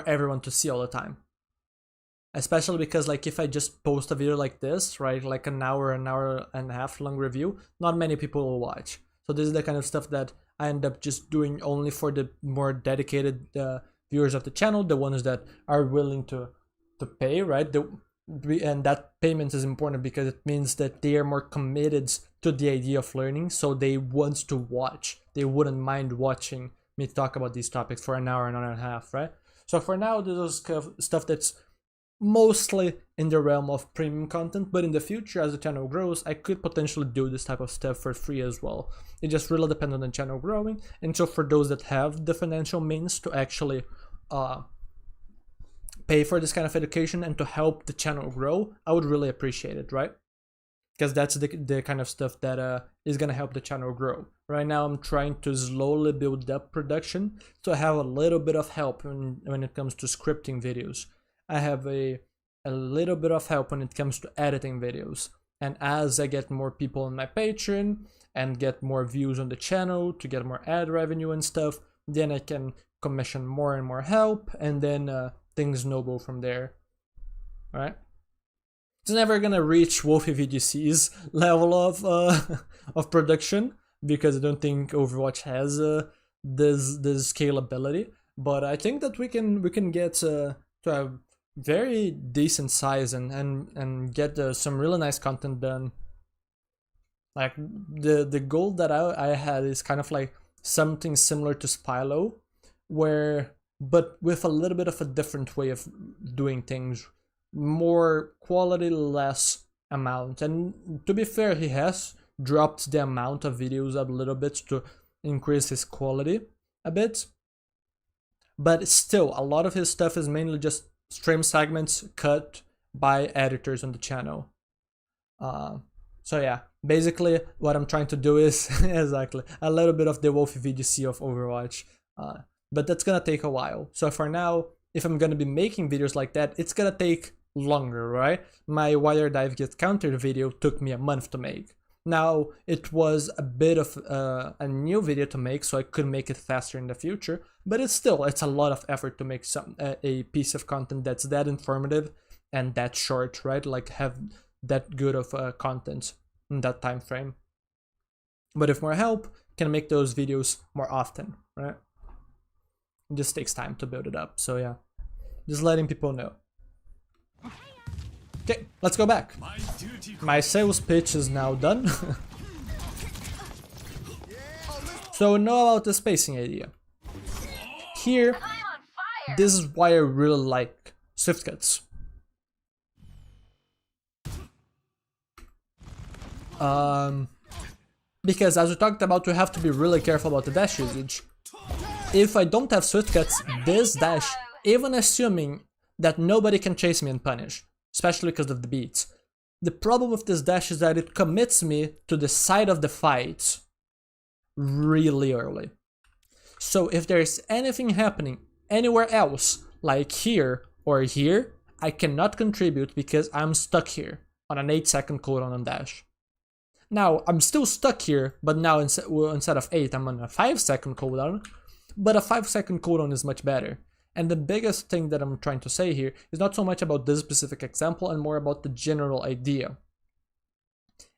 everyone to see all the time. Especially because, like, if I just post a video like this, right, like an hour and a half long review, not many people will watch. So this is the kind of stuff that I end up just doing only for the more dedicated viewers of the channel, the ones that are willing to pay, right? And that payment is important because it means that they are more committed to the idea of learning, so they want to watch. They wouldn't mind watching me talk about these topics for an hour and a half, right? So for now, this is stuff that's mostly in the realm of premium content, but in the future, as the channel grows, I could potentially do this type of stuff for free as well. It just really depends on the channel growing, and so for those that have the financial means to actually pay for this kind of education and to help the channel grow, I would really appreciate it, right? Because that's the kind of stuff that is gonna help the channel grow. Right now, I'm trying to slowly build up production, so I have a little bit of help when it comes to scripting videos. I have a little bit of help when it comes to editing videos. And as I get more people on my Patreon and get more views on the channel to get more ad revenue and stuff, then I can commission more and more help, and then things snowball from there. Alright? It's never gonna reach Wolfie VGC's level of production, because I don't think Overwatch has this scalability. But I think that we can get to a very decent size and get some really nice content done Like the goal that I had is kind of like something similar to Spylo, but with a little bit of a different way of doing things, more quality, less amount. And to be fair, he has dropped the amount of videos a little bit to increase his quality a bit, but still a lot of his stuff is mainly just stream segments cut by editors on the channel. So yeah, basically what I'm trying to do is exactly a little bit of the Wolfie VGC of Overwatch, but that's gonna take a while. So for now, if I'm gonna be making videos like that, it's gonna take longer, right? My Wire Dive Get Countered video took me a month to make. Now, it was a bit of a new video to make, so I could make it faster in the future, but it's a lot of effort to make a piece of content that's that informative and that short, right? Like have that good of content in that time frame. But with more help, can make those videos more often, right? It just takes time to build it up. So yeah, just letting people know. Okay, let's go back. My sales pitch is now done. So know about the spacing idea. Here, this is why I really like Swift Cuts. Because as we talked about, we have to be really careful about the dash usage. If I don't have Swift Cuts, this dash, even assuming that nobody can chase me and punish, especially because of the beats, the problem with this dash is that it commits me to the side of the fight really early. So if there's anything happening anywhere else, like here or here, I cannot contribute because I'm stuck here on an 8-second cooldown on dash. Now, I'm still stuck here, but now instead of 8, I'm on a 5-second cooldown, but a 5-second cooldown is much better. And the biggest thing that I'm trying to say here is not so much about this specific example and more about the general idea.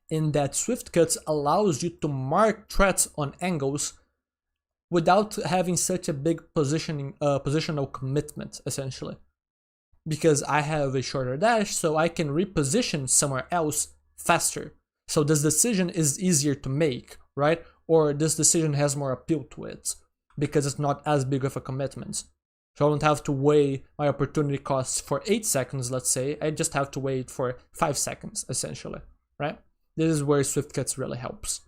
In that Swift Cuts allows you to mark threats on angles without having such a big positional commitment, essentially. Because I have a shorter dash, so I can reposition somewhere else faster. So this decision is easier to make, right? Or this decision has more appeal to it, because it's not as big of a commitment. So I don't have to weigh my opportunity costs for 8 seconds, let's say. I just have to wait for 5 seconds, essentially, right? This is where Swift Cuts really helps.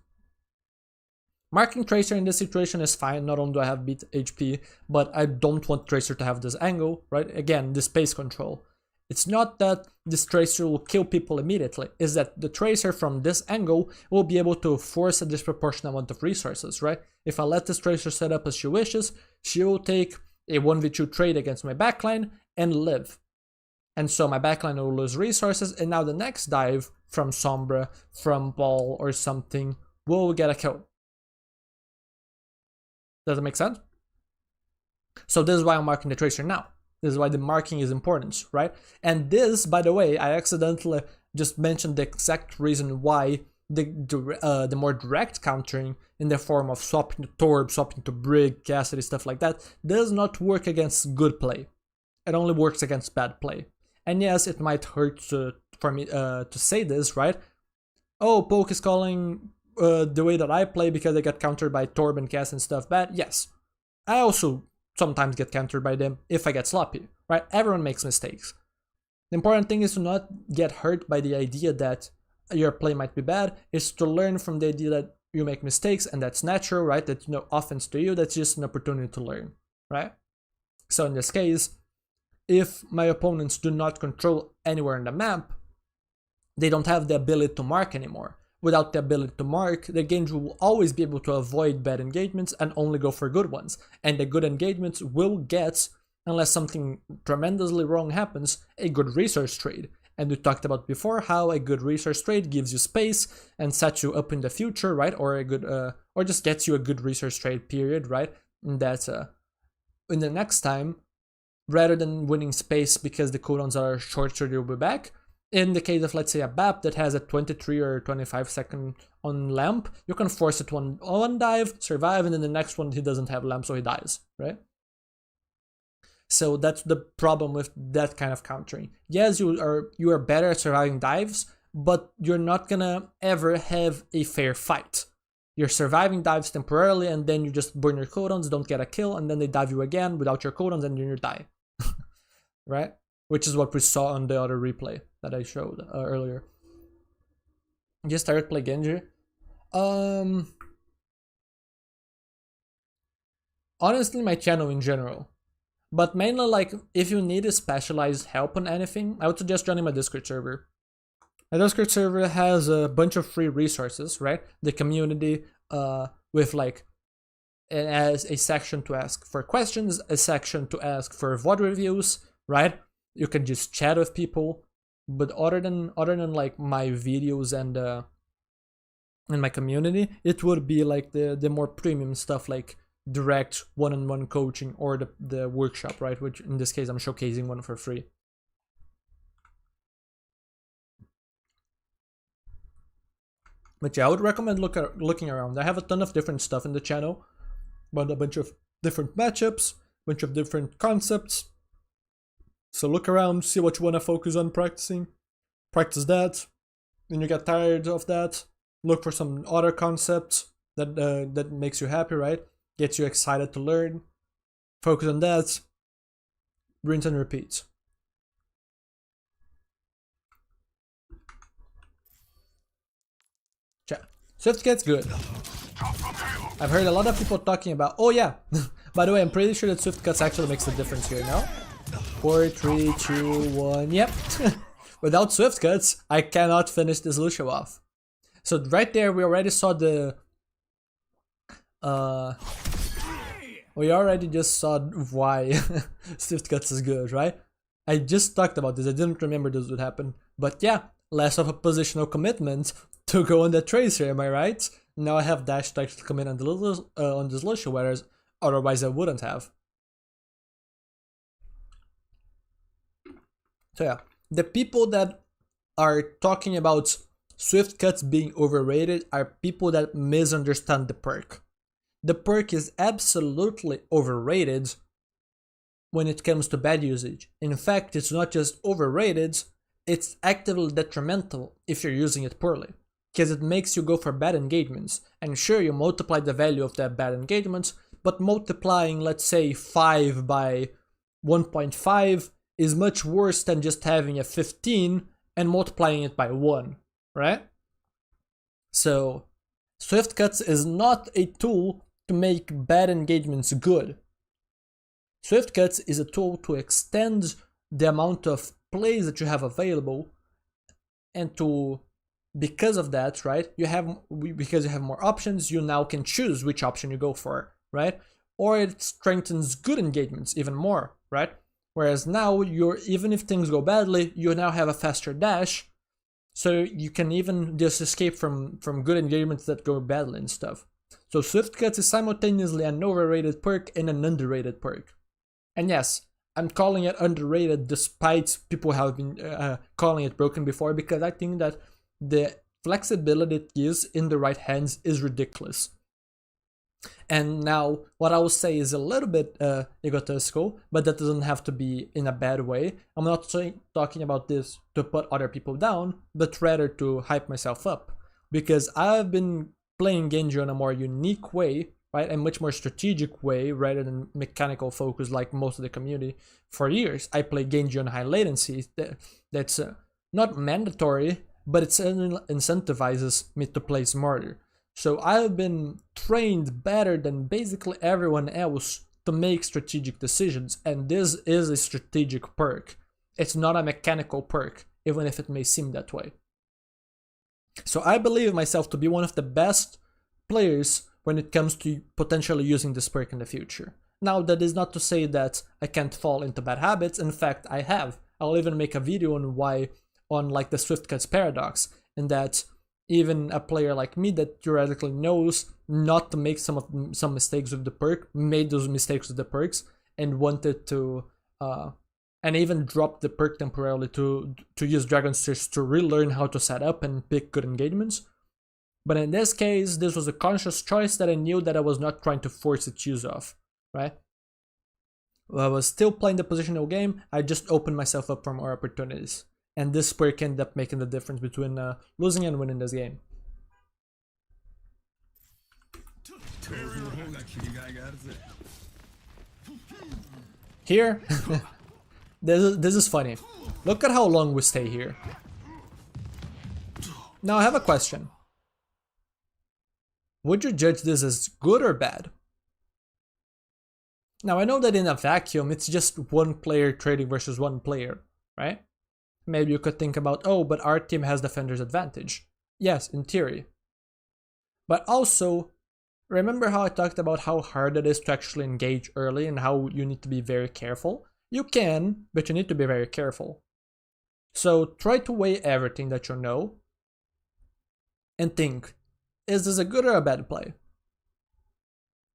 Marking Tracer in this situation is fine. Not only do I have beat HP, but I don't want Tracer to have this angle, right? Again, the space control. It's not that this Tracer will kill people immediately, it's that the Tracer from this angle will be able to force a disproportionate amount of resources, right? If I let this Tracer set up as she wishes, she will take a 1v2 trade against my backline and live. And so my backline will lose resources, and now the next dive from Sombra, from Ball or something will get a kill. Does that make sense? So this is why I'm marking the Tracer now. This is why the marking is important, right? And this, by the way, I accidentally just mentioned the exact reason why the more direct countering in the form of swapping to Torb, swapping to Brig, Cassidy, stuff like that, does not work against good play. It only works against bad play. And yes, it might hurt for me to say this, right? Oh, Poke is calling the way that I play because I got countered by Torb and Cass and stuff bad. Yes, I also sometimes get countered by them if I get sloppy, right? Everyone makes mistakes. The important thing is to not get hurt by the idea that your play might be bad, is to learn from the idea that you make mistakes and that's natural, right? That's no offense to you, that's just an opportunity to learn, right? So in this case, if my opponents do not control anywhere in the map, they don't have the ability to mark anymore. Without the ability to mark, the Genji will always be able to avoid bad engagements and only go for good ones. And the good engagements will get, unless something tremendously wrong happens, a good resource trade. And we talked about before how a good resource trade gives you space and sets you up in the future, right? Or a good, or just gets you a good resource trade period, right? And that in the next time, rather than winning space because the cooldowns are shorter, you'll be back. In the case of, let's say, a BAP that has a 23 or 25 second on lamp, you can force it to one dive, survive, and then the next one he doesn't have lamp, so he dies, right? So that's the problem with that kind of countering. Yes, you are better at surviving dives, but you're not gonna ever have a fair fight. You're surviving dives temporarily, and then you just burn your cooldowns, don't get a kill, and then they dive you again without your cooldowns, and then you die. Right? Which is what we saw on the other replay that I showed earlier. Just started play Genji. Honestly, my channel in general. But mainly, like, if you need a specialized help on anything, I would suggest joining my Discord server. My Discord server has a bunch of free resources, right? The community, with like, as a section to ask for questions, a section to ask for VOD reviews, right? You can just chat with people. But other than like my videos and my community, it would be like the more premium stuff, like direct one-on-one coaching or the workshop, right? Which in this case I'm showcasing one for free. But yeah, I would recommend looking around. I have a ton of different stuff in the channel, but a bunch of different matchups, bunch of different concepts. So look around, see what you want to focus on practicing. Practice that. When you get tired of that, look for some other concepts that makes you happy, right? Gets you excited to learn. Focus on that. Rinse and repeat. Swift gets good. I've heard a lot of people talking about. Oh yeah, by the way, I'm pretty sure that Swift Cuts actually makes a difference here. No, 4, 3, 2, 1. Yep. Without Swift Cuts, I cannot finish this Lucio off. So right there, we already saw the. We already just saw why Swift Cuts is good, right? I just talked about this. I didn't remember this would happen, but yeah, less of a positional commitment to go on the tracer. Am I right? Now I have dash to actually commit on this Lucio, whereas otherwise I wouldn't have. So yeah, the people that are talking about Swift Cuts being overrated are people that misunderstand the perk. The perk is absolutely overrated when it comes to bad usage. In fact, it's not just overrated, it's actively detrimental if you're using it poorly, because it makes you go for bad engagements. And sure, you multiply the value of that bad engagement, but multiplying, let's say, 5 by 1.5 is much worse than just having a 15 and multiplying it by 1, right? So, Swift Cuts is not a tool to make bad engagements good. Swift Cuts is a tool to extend the amount of plays that you have available, and to, because of that, right, because you have more options, you now can choose which option you go for, right? Or it strengthens good engagements even more, right? Whereas now, even if things go badly, you now have a faster dash, so you can even just escape from good engagements that go badly and stuff. So Swift Cuts is simultaneously an overrated perk and an underrated perk. And yes, I'm calling it underrated despite people have been calling it broken before, because I think that the flexibility it gives in the right hands is ridiculous. And now, what I will say is a little bit egotistical, but that doesn't have to be in a bad way. I'm not talking about this to put other people down, but rather to hype myself up. Because I've been playing Genji in a more unique way, right? A much more strategic way rather than mechanical focus like most of the community for years. I play Genji on high latency. That's not mandatory, but it certainly incentivizes me to play smarter. So I've been trained better than basically everyone else to make strategic decisions, and this is a strategic perk. It's not a mechanical perk, even if it may seem that way. So I believe myself to be one of the best players when it comes to potentially using this perk in the future. Now, that is not to say that I can't fall into bad habits. In fact, I have. I'll even make a video on like the Swift Cuts paradox, in that even a player like me that theoretically knows not to make some mistakes with the perk, made those mistakes with the perks, and wanted to and even dropped the perk temporarily to use Dragon Search to relearn how to set up and pick good engagements. But in this case, this was a conscious choice that I knew that I was not trying to force its use of, right? While I was still playing the positional game, I just opened myself up for more opportunities. And this player can end up making the difference between losing and winning this game. Here, this is funny. Look at how long we stay here. Now I have a question. Would you judge this as good or bad? Now I know that in a vacuum it's just one player trading versus one player, right? Maybe you could think about, oh, but our team has defender's advantage. Yes, in theory. But also, remember how I talked about how hard it is to actually engage early and how you need to be very careful? You can, but you need to be very careful. So try to weigh everything that you know and think, is this a good or a bad play?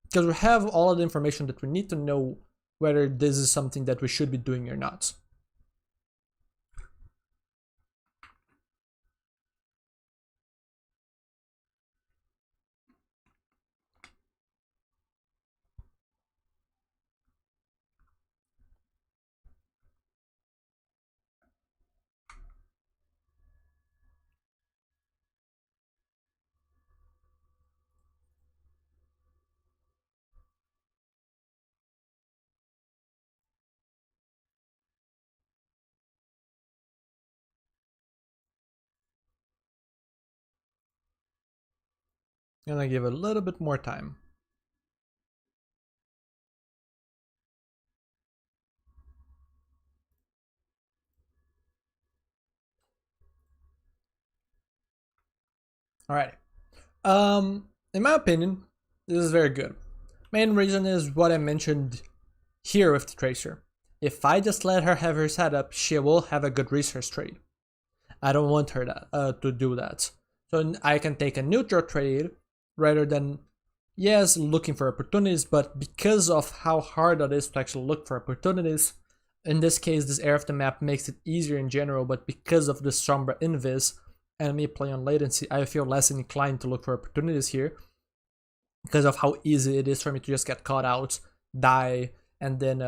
Because we have all of the information that we need to know whether this is something that we should be doing or not. I'm gonna give it a little bit more time. Alright. In my opinion, this is very good. Main reason is what I mentioned here with the Tracer. If I just let her have her setup, she will have a good resource trade. I don't want her to do that. So I can take a neutral trade rather than, yes, looking for opportunities, but because of how hard it is to actually look for opportunities, in this case, this area of the map makes it easier in general, but because of the Sombra invis and me playing on latency, I feel less inclined to look for opportunities here because of how easy it is for me to just get caught out, die, and then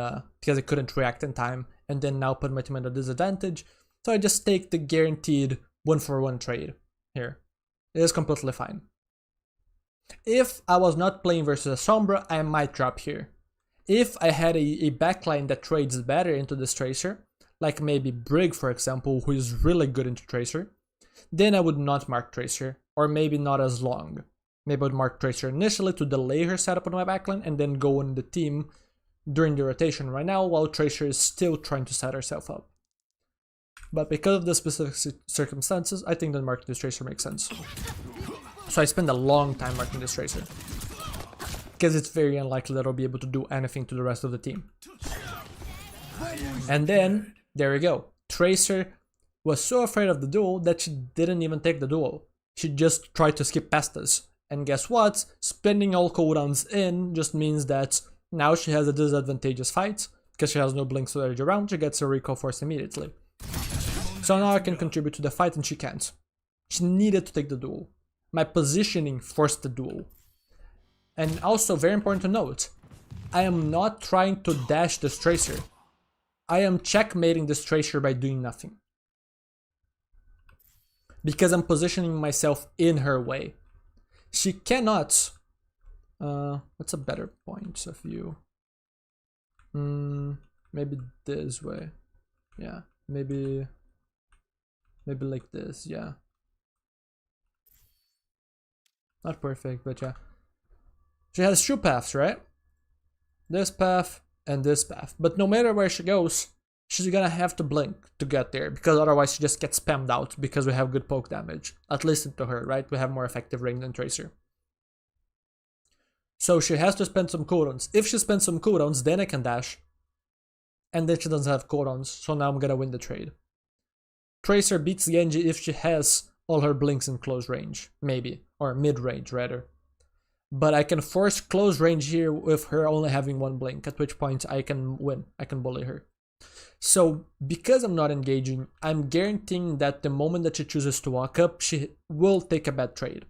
because I couldn't react in time, and then now put my team at a disadvantage. So I just take the guaranteed 1-for-1 trade here. It is completely fine. If I was not playing versus a Sombra, I might drop here. If I had a backline that trades better into this Tracer, like maybe Brig for example, who is really good into Tracer, then I would not mark Tracer, or maybe not as long. Maybe I would mark Tracer initially to delay her setup on my backline and then go on the team during the rotation right now while Tracer is still trying to set herself up. But because of the specific circumstances, I think that marking this Tracer makes sense. So I spend a long time marking this Tracer, because it's very unlikely that I'll be able to do anything to the rest of the team. And then, there we go. Tracer was so afraid of the duel that she didn't even take the duel. She just tried to skip past us. And guess what? Spending all cooldowns in just means that now she has a disadvantageous fight, because she has no blinks to edge around, she gets a recall force immediately. So now I can contribute to the fight and she can't. She needed to take the duel. My positioning forced the duel. And also, very important to note, I am not trying to dash this Tracer. I am checkmating this Tracer by doing nothing. Because I'm positioning myself in her way. She cannot... what's a better point of view? Maybe this way. Yeah, maybe like this, yeah. Not perfect, but yeah. She has two paths, right? This path and this path. But no matter where she goes, she's gonna have to blink to get there, because otherwise she just gets spammed out because we have good poke damage. At least into her, right? We have more effective range than Tracer. So she has to spend some cooldowns. If she spends some cooldowns, then I can dash. And then she doesn't have cooldowns, so now I'm gonna win the trade. Tracer beats Genji if she has all her blinks in close range, maybe. Or mid-range, rather. But I can force close range here with her only having one blink, at which point I can win. I can bully her. So, because I'm not engaging, I'm guaranteeing that the moment that she chooses to walk up, she will take a bad trade.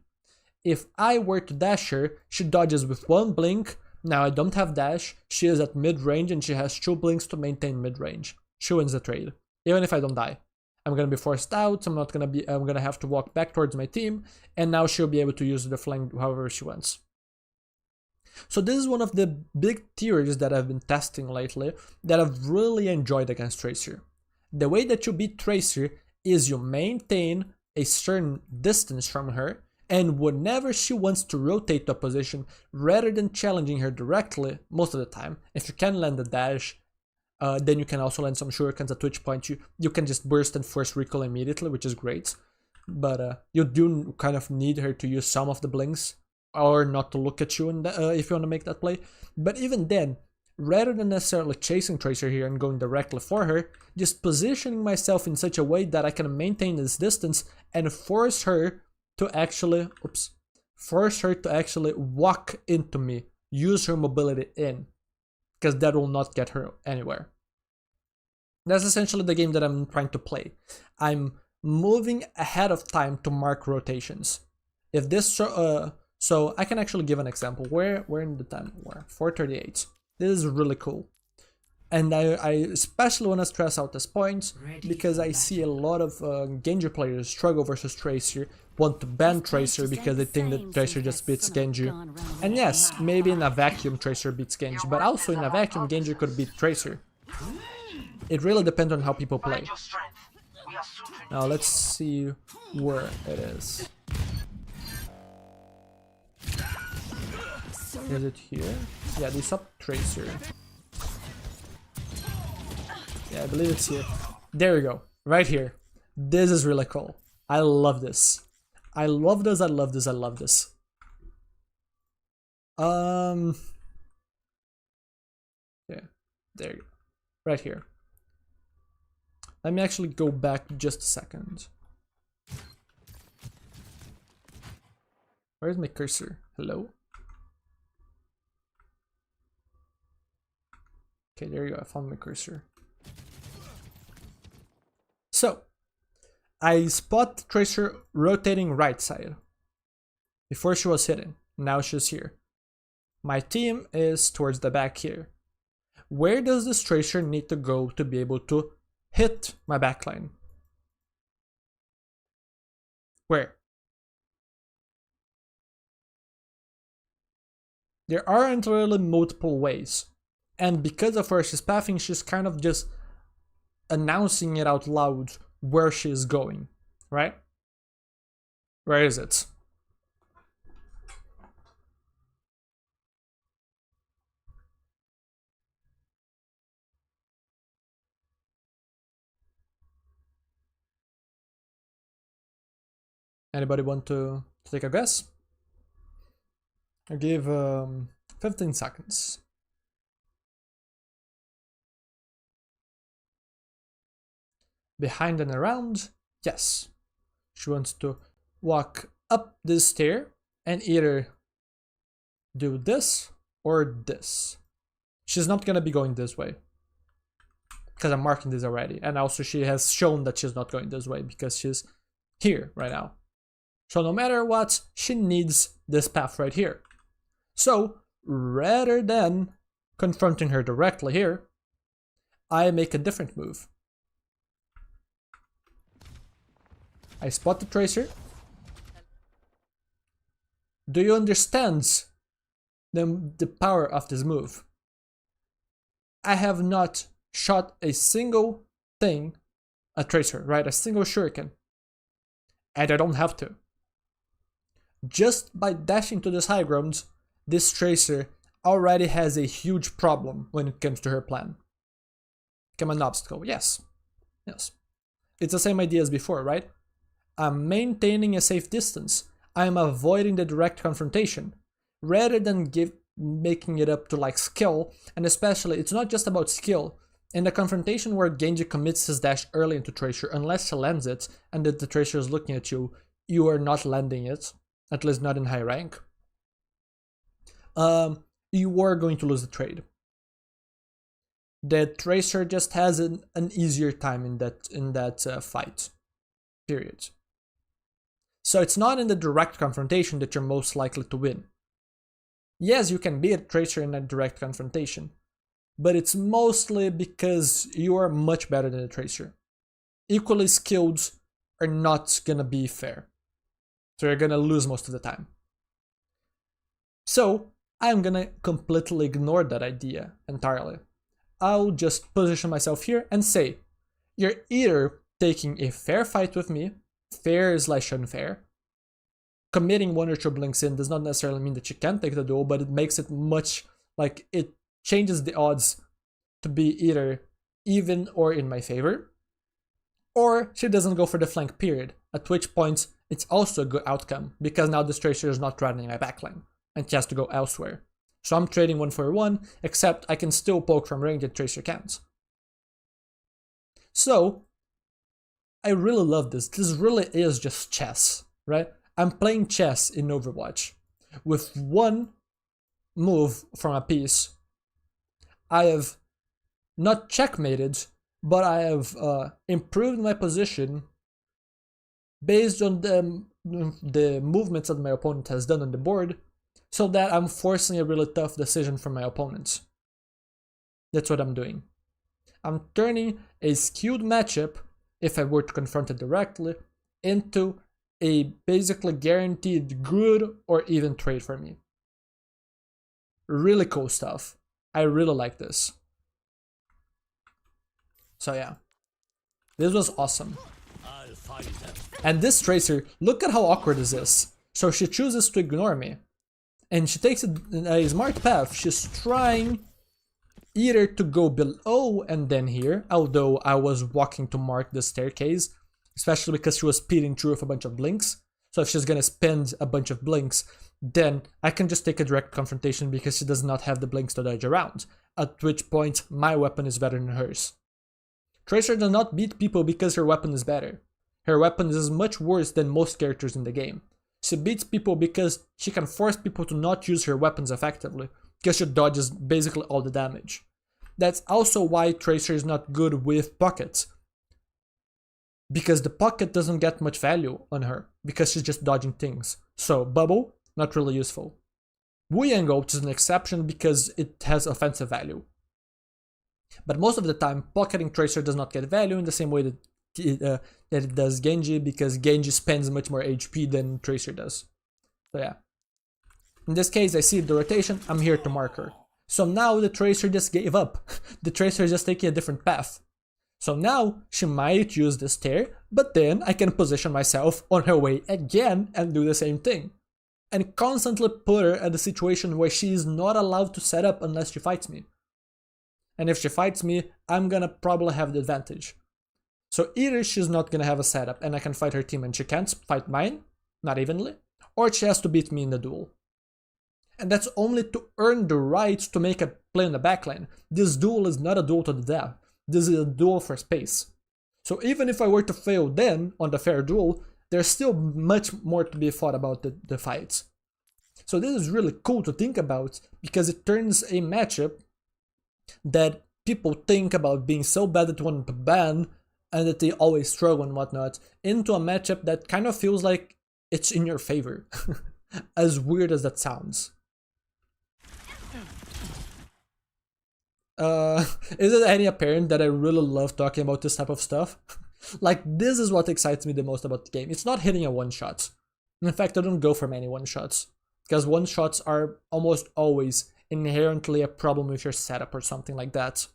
If I were to dash her, she dodges with one blink. Now I don't have dash, she is at mid-range and she has two blinks to maintain mid-range. She wins the trade, even if I don't die. I'm gonna be forced out, I'm gonna have to walk back towards my team, and now she'll be able to use the flank however she wants. So this is one of the big theories that I've been testing lately that I've really enjoyed against Tracer. The way that you beat Tracer is you maintain a certain distance from her, and whenever she wants to rotate to a position, rather than challenging her directly, most of the time, if you can land a dash, then you can also land some shurikens at which point you can just burst and force recall immediately, which is great. But you do kind of need her to use some of the blinks, or not to look at you if you want to make that play. But even then, rather than necessarily chasing Tracer here and going directly for her, just positioning myself in such a way that I can maintain this distance and force her to actually walk into me, use her mobility in, because that will not get her anywhere. That's essentially the game that I'm trying to play. I'm moving ahead of time to mark rotations. If this so I can actually give an example. Where in the time? Where? 4:38. This is really cool. And I especially want to stress out this point because I see a lot of Genji players struggle versus Tracer, want to ban Tracer because they think that Tracer just beats Genji. And yes, maybe in a vacuum Tracer beats Genji, but also in a vacuum Genji could beat Tracer. It really depends on how people play. Now let's see where it is. Is it here? Yeah, they stopped Tracer. Yeah, I believe it's here. There we go. Right here. This is really cool. I love this. I love this, I love this, I love this. Yeah, there you go. Right here. Let me actually go back just a second. Where's my cursor? Hello? Okay, there you go. I found my cursor. So, I spot Tracer rotating right side. Before she was hidden. Now she's here. My team is towards the back here. Where does this Tracer need to go to be able to hit my backline? Where? There aren't really multiple ways. And because of where she's pathing, she's kind of just announcing it out loud where she's going, right? Where is it? Anybody want to take a guess? I give 15 seconds. Behind and around, yes. She wants to walk up this stair and either do this or this. She's not gonna be going this way because I'm marking this already, and also she has shown that she's not going this way because she's here right now. So no matter what, she needs this path right here. So rather than confronting her directly here, I make a different move. I spot the Tracer. Do you understand the power of this move? I have not shot a single thing at Tracer, right? A single shuriken. And I don't have to. Just by dashing to this high ground, this Tracer already has a huge problem when it comes to her plan. Become an obstacle, yes. Yes. It's the same idea as before, right? I'm maintaining a safe distance. I'm avoiding the direct confrontation. Rather than making it up to like skill, and especially, it's not just about skill. In the confrontation where Genji commits his dash early into Tracer, unless he lands it, and that the Tracer is looking at you, you are not landing it. At least not in high rank. You are going to lose the trade. The Tracer just has an easier time in that fight. Period. So it's not in the direct confrontation that you're most likely to win. Yes, you can beat a Tracer in a direct confrontation, but it's mostly because you are much better than the Tracer. equally skilled are not gonna be fair. So you're gonna lose most of the time. So I'm gonna completely ignore that idea entirely. I'll just position myself here and say, you're either taking a fair fight with me, fair / unfair. Committing 1 or 2 blinks in does not necessarily mean that you can take the duel, but it makes it much, like, it changes the odds to be either even or in my favor. Or she doesn't go for the flank period, at which point it's also a good outcome, because now this Tracer is not threatening my backline, and she has to go elsewhere. So I'm trading 1 for 1, except I can still poke from range and Tracer can't. So, I really love this. This really is just chess, right? I'm playing chess in Overwatch. With one move from a piece, I have not checkmated, but I have improved my position based on the movements that my opponent has done on the board, so that I'm forcing a really tough decision from my opponents. That's what I'm doing. I'm turning a skewed matchup, if I were to confront it directly, into a basically guaranteed good or even trade for me. Really cool stuff. I really like this. So yeah, this was awesome. And this Tracer, look at how awkward this is. So she chooses to ignore me, and she takes a smart path. She's trying either to go below and then here, although I was walking to mark the staircase, especially because she was speeding through with a bunch of blinks. So if she's gonna spend a bunch of blinks, then I can just take a direct confrontation because she does not have the blinks to dodge around, at which point my weapon is better than hers. Tracer does not beat people because her weapon is better. Her weapon is much worse than most characters in the game. She beats people because she can force people to not use her weapons effectively, because she dodges basically all the damage. That's also why Tracer is not good with pockets, because the pocket doesn't get much value on her, because she's just dodging things. So bubble, not really useful. Wu Yang ult is an exception because it has offensive value. But most of the time, pocketing Tracer does not get value in the same way that it does Genji, because Genji spends much more HP than Tracer does. So yeah. In this case, I see the rotation, I'm here to mark her. So now the Tracer just gave up. The Tracer is just taking a different path. So now she might use the stair, but then I can position myself on her way again and do the same thing. And constantly put her at a situation where she is not allowed to set up unless she fights me. And if she fights me, I'm gonna probably have the advantage. So either she's not gonna have a setup and I can fight her team and she can't fight mine, not evenly, or she has to beat me in the duel. And that's only to earn the right to make a play in the backline. This duel is not a duel to the death. This is a duel for space. So even if I were to fail then on the fair duel, there's still much more to be thought about the fights. So this is really cool to think about, because it turns a matchup that people think about being so bad that they want to ban and that they always struggle and whatnot, into a matchup that kind of feels like it's in your favor. As weird as that sounds. Is it any apparent that I really love talking about this type of stuff? Like, this is what excites me the most about the game. It's not hitting a one-shot. In fact, I don't go for many one-shots, because one-shots are almost always inherently a problem with your setup or something like that.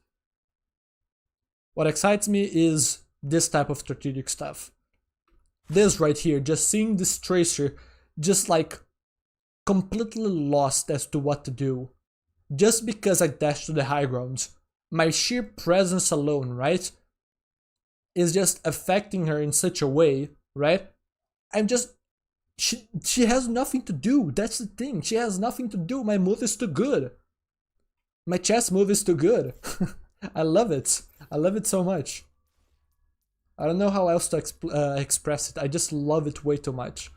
What excites me is this type of strategic stuff. This right here, just seeing this Tracer just like completely lost as to what to do. Just because I dashed to the high ground, my sheer presence alone, right, is just affecting her in such a way, right? I'm just, she has nothing to do. That's the thing. She has nothing to do. My move is too good. My chess move is too good. I love it. I love it so much. I don't know how else to express it. I just love it way too much.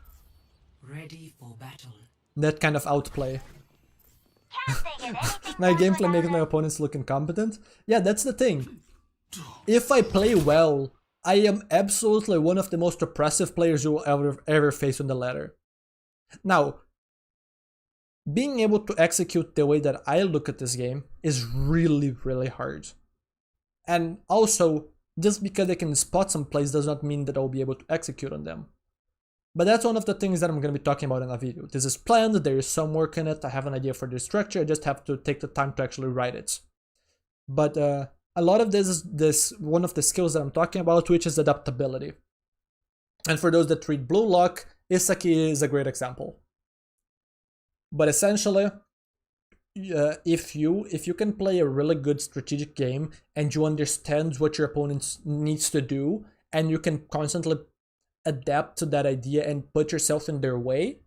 Ready for battle. That kind of outplay. My gameplay makes my opponents look incompetent. Yeah, that's the thing. If I play well, I am absolutely one of the most oppressive players you will ever face on the ladder. Now, being able to execute the way that I look at this game is really, really hard. And also, Just because they can spot some plays does not mean that I'll be able to execute on them. But that's one of the things that I'm going to be talking about in a video. This is planned, there is some work in it, I have an idea for the structure, I just have to take the time to actually write it. But a lot of this is one of the skills that I'm talking about, which is adaptability. And for those that read Blue Lock, Isaki is a great example. But essentially, if you can play a really good strategic game and you understand what your opponent needs to do, and you can constantly adapt to that idea and put yourself in their way,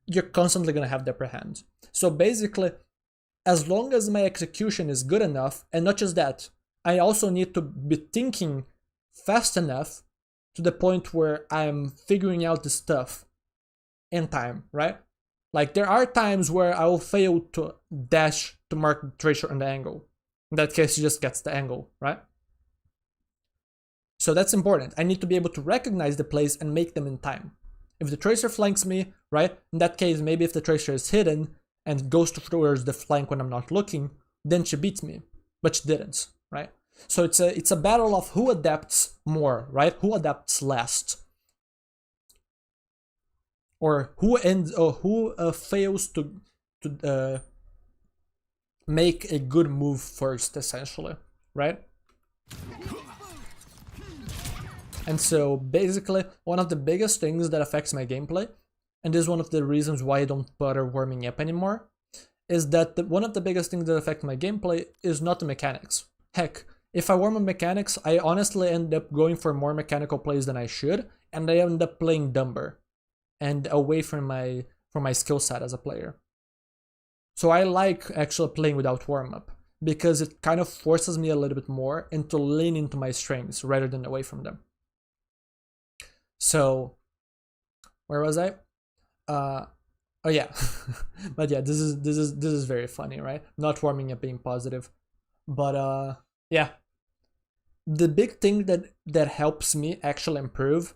you're constantly going to have the upper hand. So basically, as long as my execution is good enough, and not just that, I also need to be thinking fast enough to the point where I'm figuring out the stuff in time, right? Like, there are times where I will fail to dash to mark the tracer on the angle. In that case, he just gets the angle, right? So that's important. I need to be able to recognize the plays and make them in time. If the tracer flanks me, right, in that case, maybe if the tracer is hidden and goes towards the flank when I'm not looking, then she beats me, but she didn't, right? So it's a battle of who adapts more, right? Who adapts last, or who fails to make a good move first, essentially, right? And so basically, one of the biggest things that affects my gameplay, and this is one of the reasons why I don't bother warming up anymore, is that one of the biggest things that affect my gameplay is not the mechanics. Heck, if I warm up mechanics, I honestly end up going for more mechanical plays than I should, and I end up playing dumber and away from my skill set as a player. So I like actually playing without warm-up, because it kind of forces me a little bit more into lean into my strengths rather than away from them. So, where was I? Oh yeah, but yeah, this is very funny, right? Not warming up being positive, but yeah, the big thing that helps me actually improve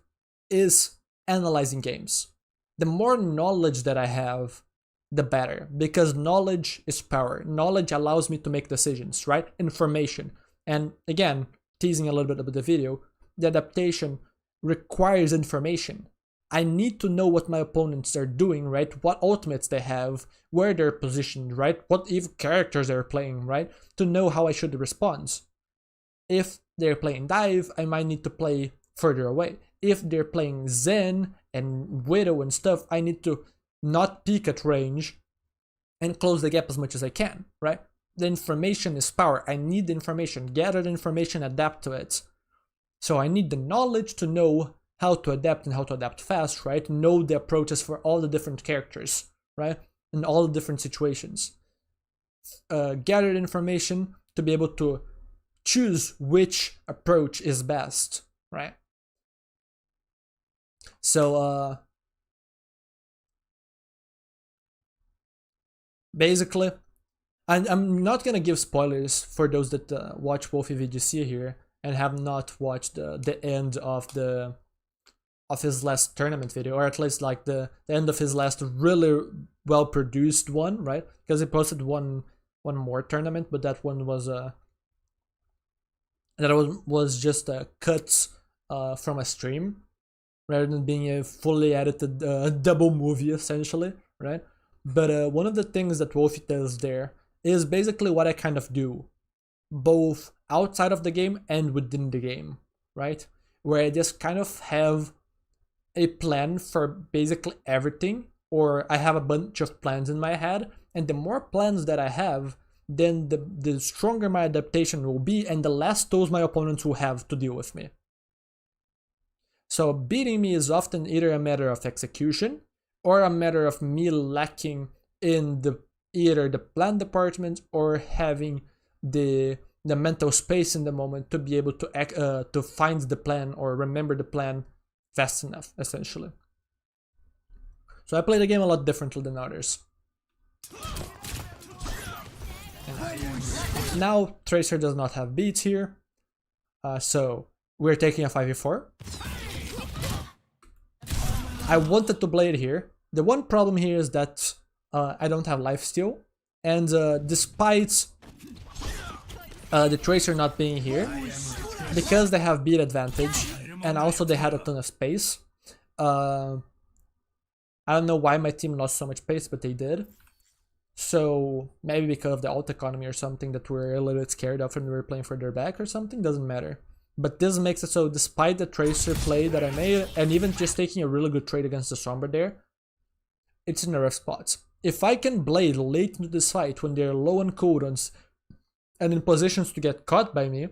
is analyzing games. The more knowledge that I have, the better, because knowledge is power. Knowledge allows me to make decisions, right? Information. And again, teasing a little bit about the video, the adaptation requires information. I need to know what my opponents are doing, right? What ultimates they have, where they're positioned, right? What evil characters they're playing, right? To know how I should respond. If they're playing dive, I might need to play further away. If they're playing Zen and Widow and stuff, I need to not peek at range and close the gap as much as I can, right? The information is power. I need the information, gather the information, adapt to it. So I need the knowledge to know how to adapt and how to adapt fast, right? Know the approaches for all the different characters, right? In all the different situations. Gather information to be able to choose which approach is best, right? So basically, I'm not gonna give spoilers for those that watch Wolfie VGC here and have not watched the end of his last tournament video, or at least like the end of his last really well produced one, right? Because he posted one more tournament, but that one was was just cuts from a stream rather than being a fully edited double movie, essentially, right? But one of the things that Wolfie does there is basically what I kind of do, both outside of the game and within the game, right? Where I just kind of have a plan for basically everything, or I have a bunch of plans in my head, and the more plans that I have, then the stronger my adaptation will be, and the less tools my opponents will have to deal with me. So beating me is often either a matter of execution, or a matter of me lacking in either the plan department or having the mental space in the moment to be able to find the plan or remember the plan fast enough, essentially. So I play the game a lot differently than others. And now Tracer does not have beats here, so we're taking a 5v4. I wanted to blade here. The one problem here is that I don't have lifesteal, and despite the Tracer not being here, because they have beat advantage, and also they had a ton of space. I don't know why my team lost so much space, but they did. So maybe because of the alt economy or something that we're a little bit scared of and we were playing further back or something, doesn't matter. But this makes it so despite the Tracer play that I made, and even just taking a really good trade against the Sombra there, it's in a rough spot. If I can Blade late into this fight when they're low on cooldowns and in positions to get caught by me,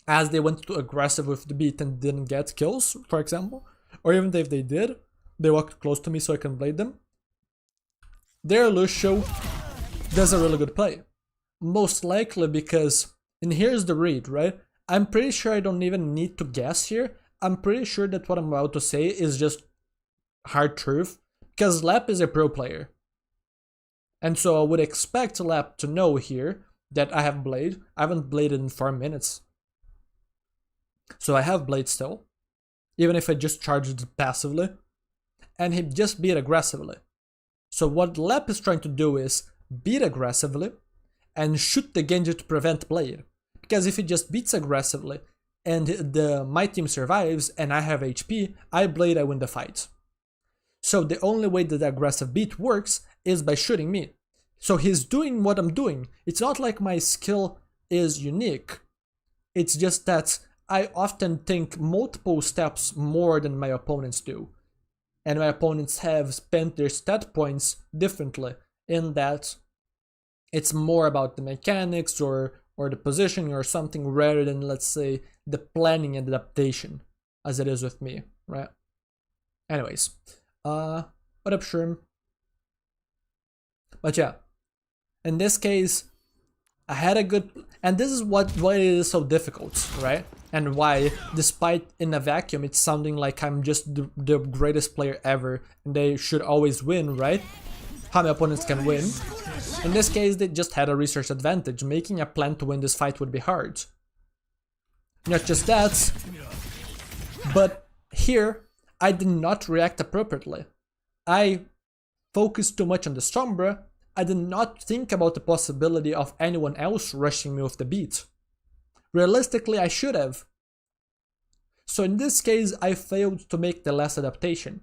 as they went too aggressive with the beat and didn't get kills, for example, or even if they did, they walked close to me so I can Blade them, their Lucio does a really good play. Most likely because, and here's the read, right? I'm pretty sure I don't even need to guess here. I'm pretty sure that what I'm about to say is just hard truth, because Lap is a pro player. And so I would expect Lap to know here that I have Blade. I haven't bladed in 4 minutes. So I have Blade still, even if I just charged it passively. And he just beat aggressively. So what Lap is trying to do is beat aggressively and shoot the Genji to prevent Blade. Because if he just beats aggressively and my team survives and I have HP, I Blade, I win the fight. So the only way that the aggressive beat works is by shooting me. So he's doing what I'm doing. It's not like my skill is unique. It's just that I often think multiple steps more than my opponents do. And my opponents have spent their stat points differently, in that it's more about the mechanics or the positioning or something rather than, let's say, the planning and adaptation, as it is with me, right? Anyways, what up, Shroom? But yeah, in this case, I had a good, and this is why it is so difficult, right? And why, despite in a vacuum, it's sounding like I'm just the greatest player ever and they should always win, right? How my opponents can win. In this case, they just had a research advantage. Making a plan to win this fight would be hard. Not just that, but here, I did not react appropriately. I focused too much on the Sombra. I did not think about the possibility of anyone else rushing me with the beat. Realistically, I should have. So in this case, I failed to make the last adaptation.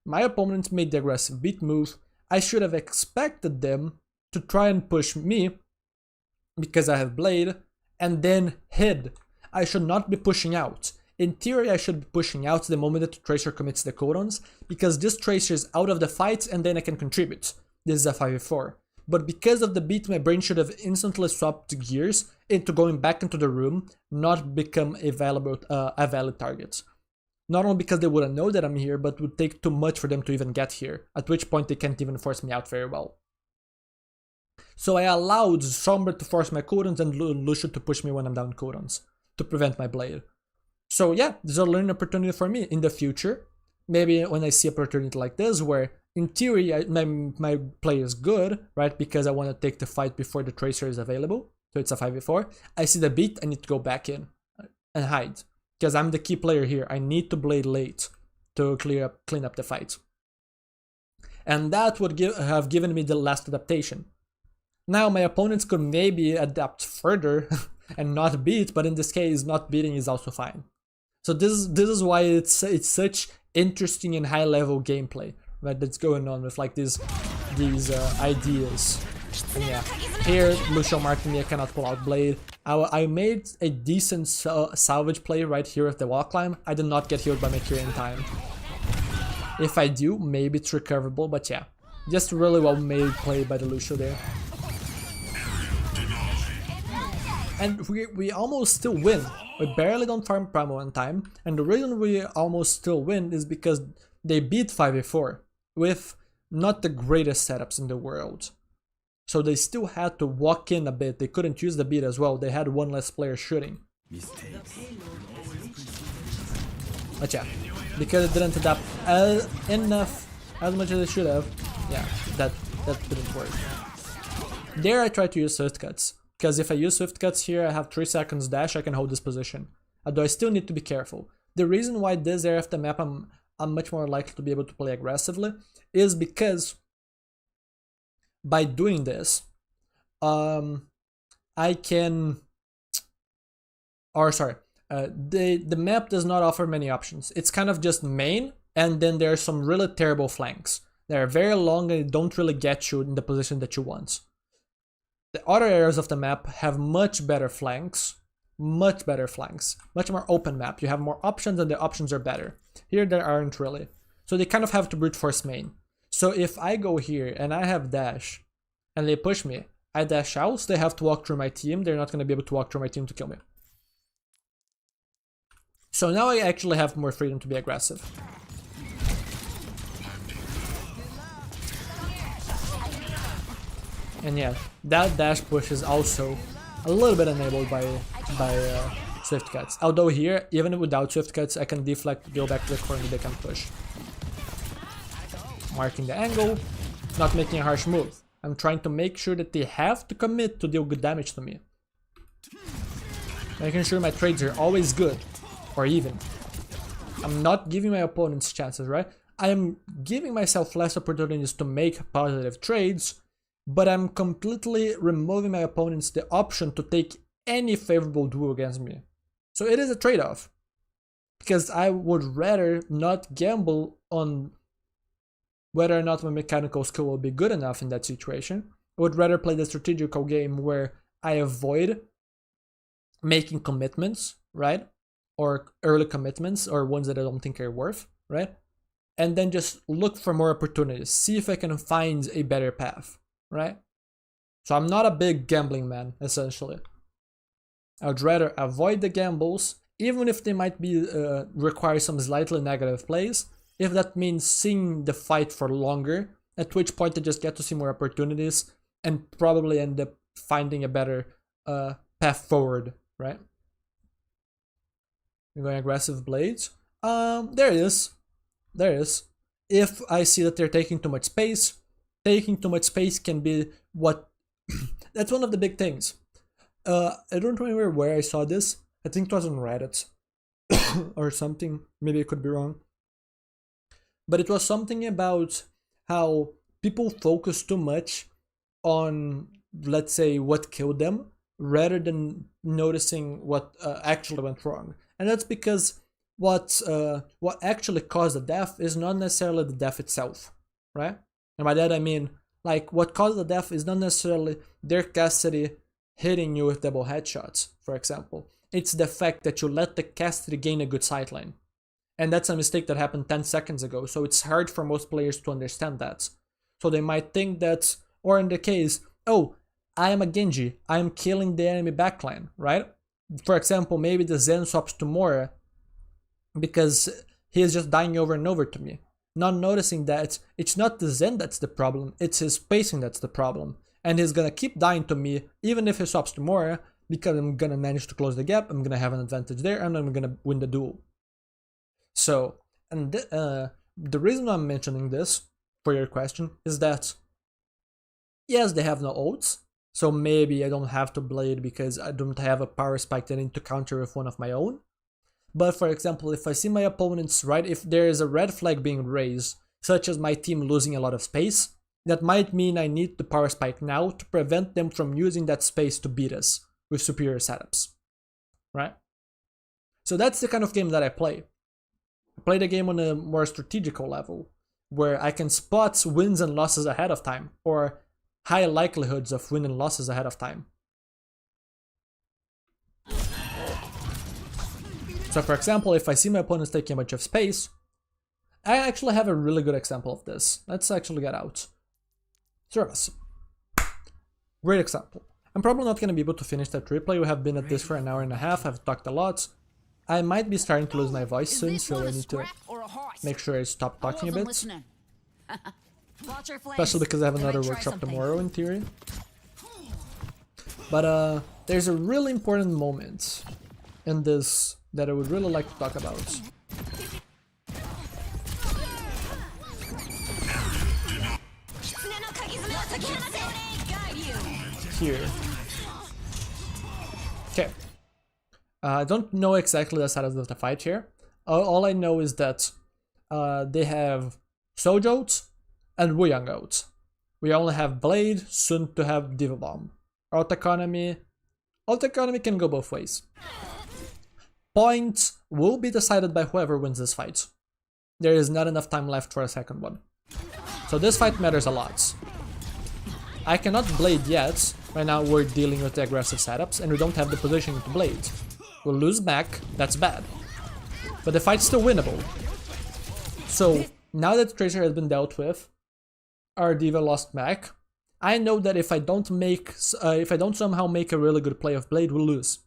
My opponent made the aggressive beat move. I should have expected them to try and push me because I have Blade, and then hid. I should not be pushing out. In theory, I should be pushing out the moment that the Tracer commits the cooldowns, because this Tracer is out of the fight and then I can contribute. This is a 5v4. But because of the beat, my brain should have instantly swapped gears into going back into the room, not become a valid target. Not only because they wouldn't know that I'm here, but it would take too much for them to even get here, at which point they can't even force me out very well. So I allowed Sombra to force my cooldowns and Lucio to push me when I'm down cooldowns, to prevent my Blade. So yeah, this is a learning opportunity for me in the future. Maybe when I see opportunity like this, where in theory my play is good, right? Because I want to take the fight before the Tracer is available, so it's a 5v4. I see the beat, I need to go back in and hide, because I'm the key player here. I need to Blade late to clean up the fight. And that would have given me the last adaptation. Now my opponents could maybe adapt further and not beat, but in this case, not beating is also fine. So this is why it's such interesting and high level gameplay, right? That's going on with like these ideas. And yeah, here Lucio Martinia cannot pull out Blade. I made a decent salvage play right here with the wall climb. I did not get healed by Mercury in time. If I do, maybe it's recoverable, but yeah, just really well made play by the Lucio there. And we almost still win. We barely don't farm Primo in time, and the reason we almost still win is because they beat 5v4 with not the greatest setups in the world. So they still had to walk in a bit. They couldn't use the beat as well. They had one less player shooting. But yeah, because it didn't adapt enough, as much as it should have, yeah, that didn't work. There I tried to use Swift Cuts, because if I use Swift Cuts here, I have 3 seconds dash, I can hold this position. Although I still need to be careful. The reason why this area of the map I'm much more likely to be able to play aggressively is because by doing this, I can or sorry, the map does not offer many options. It's kind of just main, and then there are some really terrible flanks. They are very long and don't really get you in the position that you want. The other areas of the map have much better flanks, much more open map. You have more options and the options are better. Here there aren't really. So they kind of have to brute force main. So if I go here and I have dash and they push me, I dash out, they have to walk through my team. They're not going to be able to walk through my team to kill me. So now I actually have more freedom to be aggressive. And yeah, that dash push is also a little bit enabled by Swift Cuts. Although here, even without Swift Cuts, I can deflect, go back to the corner, they can push. Marking the angle, not making a harsh move. I'm trying to make sure that they have to commit to deal good damage to me. Making sure my trades are always good, or even. I'm not giving my opponents chances, right? I am giving myself less opportunities to make positive trades, but I'm completely removing my opponents the option to take any favorable duel against me. So it is a trade-off, because I would rather not gamble on whether or not my mechanical skill will be good enough in that situation. I would rather play the strategical game where I avoid making commitments, right? Or early commitments, or ones that I don't think are worth, right? And then just look for more opportunities, see if I can find a better path, right? So I'm not a big gambling man, essentially. I'd rather avoid the gambles, even if they might be require some slightly negative plays, if that means seeing the fight for longer, at which point I just get to see more opportunities and probably end up finding a better path forward, right? I'm going aggressive blades. There it is. There it is. If I see that they're taking too much space can be what... That's one of the big things. I don't remember where I saw this. I think it was on Reddit or something. Maybe I could be wrong. But it was something about how people focus too much on, let's say, what killed them, rather than noticing what actually went wrong. And that's because what actually caused the death is not necessarily the death itself, right? And by that I mean, like, what caused the death is not necessarily their Cassidy hitting you with double headshots, for example. It's the fact that you let the Cassidy gain a good sightline. And that's a mistake that happened 10 seconds ago, so it's hard for most players to understand that. So they might think that, or in the case, oh, I am a Genji, I am killing the enemy backline, right? For example, maybe the Zen swaps to Moira because he is just dying over and over to me. Not noticing that it's not the Zen that's the problem, it's his spacing that's the problem. And he's gonna keep dying to me even if he swaps to Moira, because I'm gonna manage to close the gap, I'm gonna have an advantage there, and I'm gonna win the duel. So, and the reason I'm mentioning this, for your question, is that yes, they have no ults, so maybe I don't have to blade because I don't have a power spike that I need to counter with one of my own. But for example, if I see my opponents, right, if there is a red flag being raised, such as my team losing a lot of space, that might mean I need the power spike now to prevent them from using that space to beat us with superior setups, right? So that's the kind of game that I play. I play the game on a more strategical level, where I can spot wins and losses ahead of time, or high likelihoods of win and losses ahead of time. So for example, if I see my opponents taking a bunch of space, I actually have a really good example of this. Let's actually get out. Service. Great example. I'm probably not going to be able to finish that replay. We have been at this for an hour and a half. I've talked a lot. I might be starting to lose my voice soon, so I need to make sure I stop talking a bit. Especially because I have another workshop tomorrow in theory. But there's a really important moment in this that I would really like to talk about. Here. Okay. I don't know exactly the status of the fight here. All I know is that they have Sojout and Wuyang. We only have Blade, soon to have Diva Bomb. Alt economy can go both ways. Points will be decided by whoever wins this fight. There is not enough time left for a second one. So this fight matters a lot. I cannot blade yet. Right now we're dealing with the aggressive setups and we don't have the positioning to blade. We'll lose back, that's bad. But the fight's still winnable. So now that Tracer has been dealt with, our D.Va lost back. I know that if I don't somehow make a really good play of blade, we'll lose.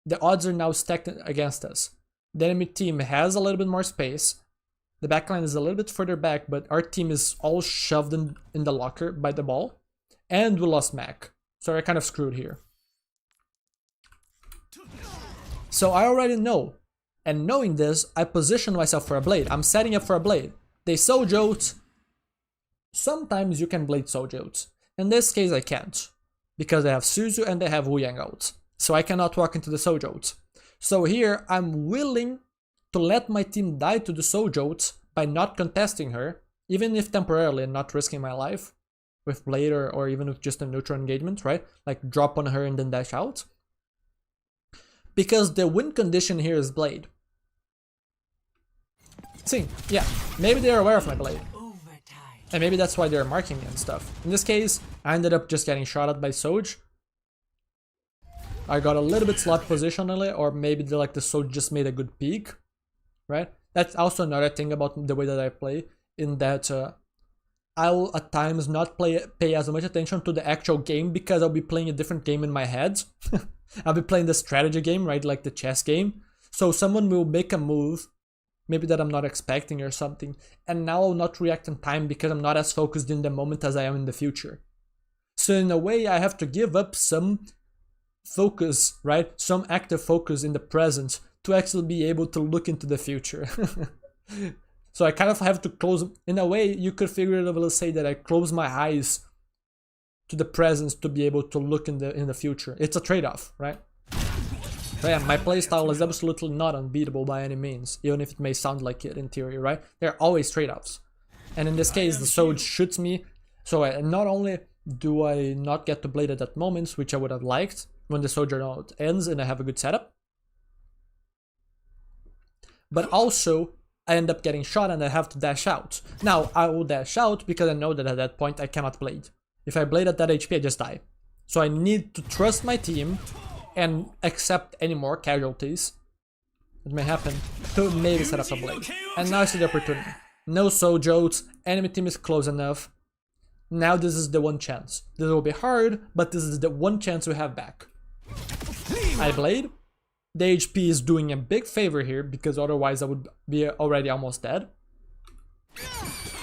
The odds are now stacked against us. The enemy team has a little bit more space. The backline is a little bit further back, but our team is all shoved in the locker by the ball. And we lost Mac. So we're kind of screwed here. So I already know. And knowing this, I position myself for a blade. I'm setting up for a blade. They Sojout. Sometimes you can blade Sojout. In this case I can't. Because they have Suzu and they have Wu Yang out. So I cannot walk into the Sojout. So here I'm willing to let my team die to the Sojout by not contesting her. Even if temporarily and not risking my life. With blade or even with just a neutral engagement, right? Like drop on her and then dash out. Because the win condition here is blade. See, yeah, maybe they're aware of my blade. And maybe that's why they're marking me and stuff. In this case, I ended up just getting shot at by Soj. I got a little bit sloppy positionally, or maybe the Soj just made a good peek, right? That's also another thing about the way that I play, in that I'll at times not pay as much attention to the actual game because I'll be playing a different game in my head. I'll be playing the strategy game, right? Like the chess game. So someone will make a move, maybe that I'm not expecting or something, and now I'll not react in time because I'm not as focused in the moment as I am in the future. So in a way, I have to give up some focus, right? Some active focus in the present to actually be able to look into the future. So I kind of have to close, in a way, you could figuratively say that I close my eyes to the present to be able to look in the future. It's a trade-off, right? So yeah, my playstyle is absolutely not unbeatable by any means, even if it may sound like it in theory, right? There are always trade-offs. And in this case, the Soj shoots me, so not only do I not get to blade at that moment, which I would have liked, when the Soldier Note ends and I have a good setup, but also I end up getting shot and I have to dash out. Now, I will dash out because I know that at that point I cannot blade. If I blade at that HP, I just die. So I need to trust my team and accept any more casualties that may happen to maybe set up a blade. And now I see the opportunity. No Sojouts, enemy team is close enough. Now this is the one chance. This will be hard, but this is the one chance we have back. I blade. The HP is doing a big favor here because otherwise I would be already almost dead.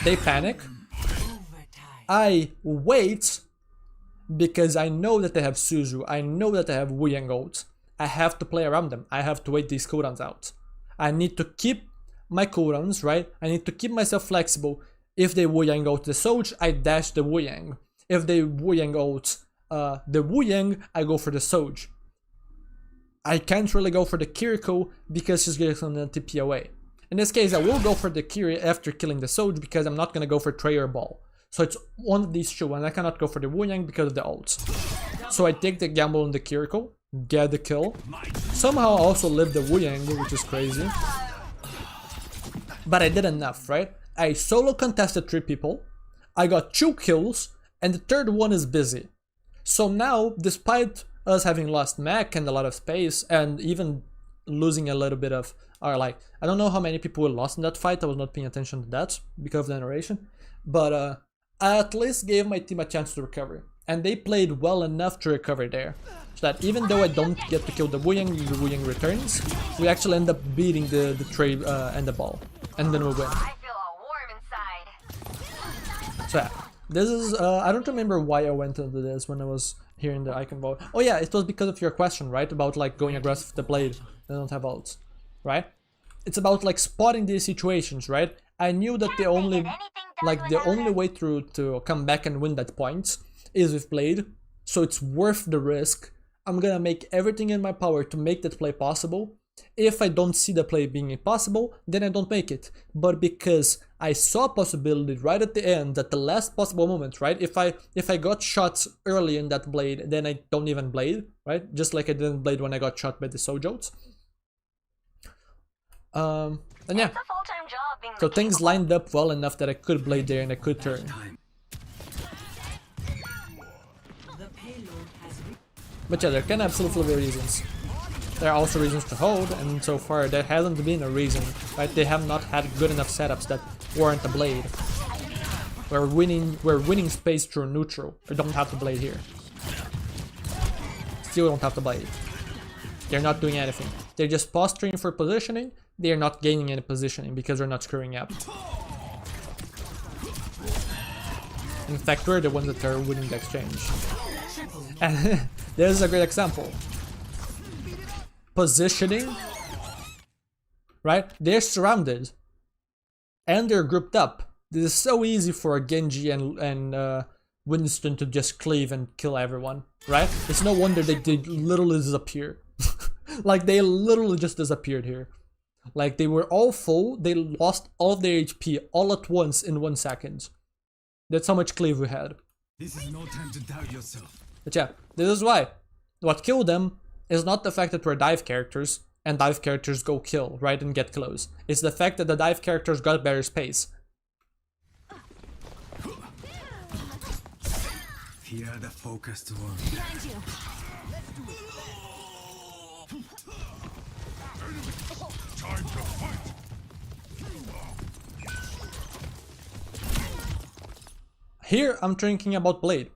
They panic. I wait because I know that they have Suzu. I know that they have Wu Yang ult. I have to play around them. I have to wait these cooldowns out. I need to keep my cooldowns, right? I need to keep myself flexible. If they Wu Yang ult the Soj, I dash the Wu Yang. If they Wu Yang ult the Wu Yang, I go for the Soj. I can't really go for the Kiriko because she's getting the TP away. In this case, I will go for the Kiri after killing the Soj because I'm not gonna go for Trey or Ball. So it's one of these two, and I cannot go for the Wu Yang because of the ult. So I take the gamble on the Kiriko, get the kill. Somehow I also live the Wu Yang, which is crazy. But I did enough, right? I solo contested 3 people, I got 2 kills, and the third one is busy. So now, despite us having lost mech and a lot of space, and even losing a little bit of our, like, I don't know how many people were lost in that fight, I was not paying attention to that because of the narration, but I at least gave my team a chance to recover, and they played well enough to recover there, so that even though I don't get to kill the Wu Yang returns, we actually end up beating the Trey and the Ball, and then we win. I feel all warm inside. So yeah, this is, I don't remember why I went into this when I was hearing the icon vote. Oh yeah, it was because of your question, right? About like going aggressive with the blade. They don't have ults, right? It's about like spotting these situations, right? I knew that the only way through to come back and win that point is with blade, so it's worth the risk. I'm gonna make everything in my power to make that play possible. If I don't see the play being impossible, then I don't make it. But because I saw a possibility right at the end, at the last possible moment, right? If I got shot early in that blade, then I don't even blade, right? Just like I didn't blade when I got shot by the Sojouts. And yeah, It's a full-time job being so the things capable- lined up well enough that I could blade there and I could turn. Time. The payload has But yeah, there can absolutely be reasons. There are also reasons to hold, and so far there hasn't been a reason, right? They have not had good enough setups that warrant a blade. We're winning space through neutral. We don't have to blade here. Still don't have to blade. They're not doing anything. They're just posturing for positioning. They're not gaining any positioning because they're not screwing up. In fact, we're the ones that are winning the exchange. And there's a great example. Positioning, right? They're surrounded and they're grouped up. This is so easy for Genji and Winston to just cleave and kill everyone, right? It's no wonder they literally disappear. Like they literally just disappeared here. Like they were all full, they lost all of their HP all at once in 1 second. That's how much cleave we had. This is no time to doubt yourself. But yeah, this is why. What killed them is not the fact that we're dive characters and dive characters go kill, right, and get close. It's the fact that the dive characters got better space. Here the focused one. Time to fight. Here, I'm thinking about Blade.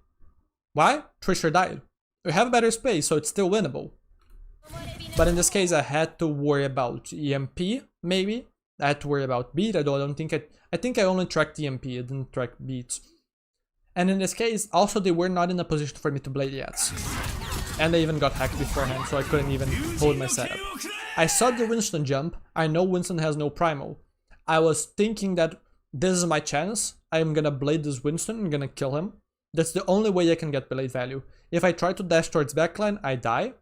Why? Trisha died. We have better space, so it's still winnable. But in this case, I had to worry about EMP, maybe. I had to worry about beat, although I don't think I think I only tracked EMP, I didn't track beats. And in this case, also they were not in a position for me to blade yet. And I even got hacked beforehand, so I couldn't even hold my setup. I saw the Winston jump, I know Winston has no primal. I was thinking that this is my chance, I'm gonna blade this Winston, I'm gonna kill him. That's the only way I can get blade value. If I try to dash towards backline, I die.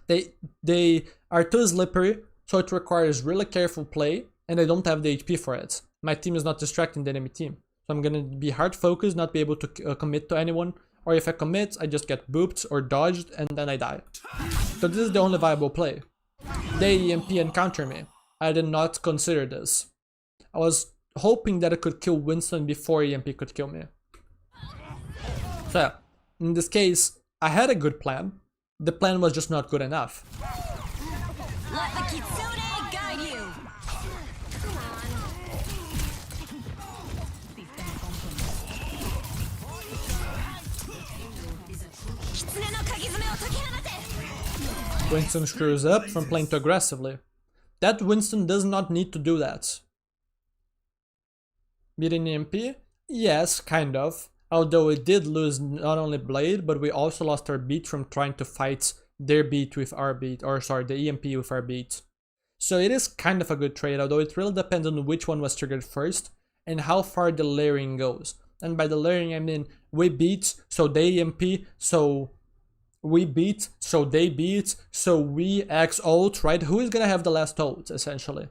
They are too slippery, so it requires really careful play, and I don't have the HP for it. My team is not distracting the enemy team. So I'm gonna be hard focused, not be able to commit to anyone, or if I commit, I just get booped or dodged, and then I die. So this is the only viable play. They EMP and counter me. I did not consider this. I was hoping that I could kill Winston before EMP could kill me. So yeah, in this case, I had a good plan. The plan was just not good enough. Let the Kitsune guide you. Winston screws up from playing too aggressively. That Winston does not need to do that. Beating EMP? Yes, kind of. Although we did lose not only Blade, but we also lost our beat from trying to fight their beat with our beat, or sorry, the EMP with our beat. So it is kind of a good trade, although it really depends on which one was triggered first and how far the layering goes. And by the layering I mean we beat, so they EMP, so we beat, so they beat, so we X ult, right? Who is gonna have the last ult, essentially?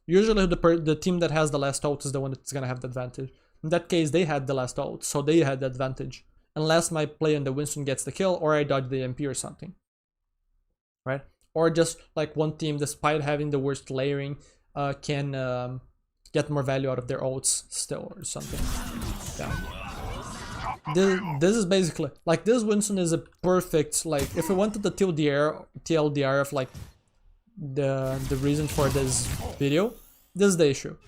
Usually the team that has the last ult is the one that's gonna have the advantage. In that case, they had the last ult, so they had the advantage. Unless my play on the Winston gets the kill, or I dodge the MP or something. Right? Or just like one team, despite having the worst layering, can get more value out of their ults still, or something. Yeah. This is basically, like, this Winston is a perfect, like, if we wanted the TLDR of, like, the reason for this video, this is the issue.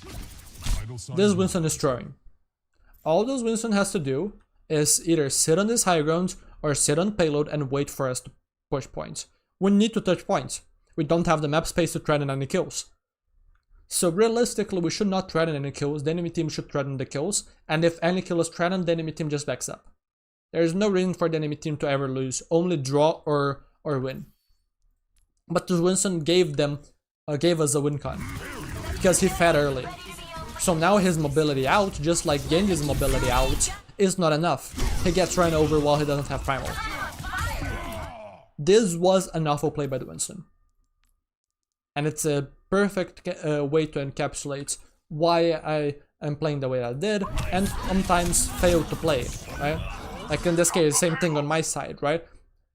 This Winston is throwing. All this Winston has to do is either sit on this high ground or sit on payload and wait for us to push points. We need to touch points. We don't have the map space to threaten any kills. So realistically, we should not threaten any kills. The enemy team should threaten the kills. And if any kill is threatened, the enemy team just backs up. There is no reason for the enemy team to ever lose. Only draw or win. But this Winston gave us a win con. Because he fed early. So now his mobility out, just like Genji's mobility out, is not enough. He gets run over while he doesn't have primal. This was an awful play by the Winston. And it's a perfect way to encapsulate why I am playing the way I did, and sometimes fail to play, right? Like in this case, same thing on my side, right?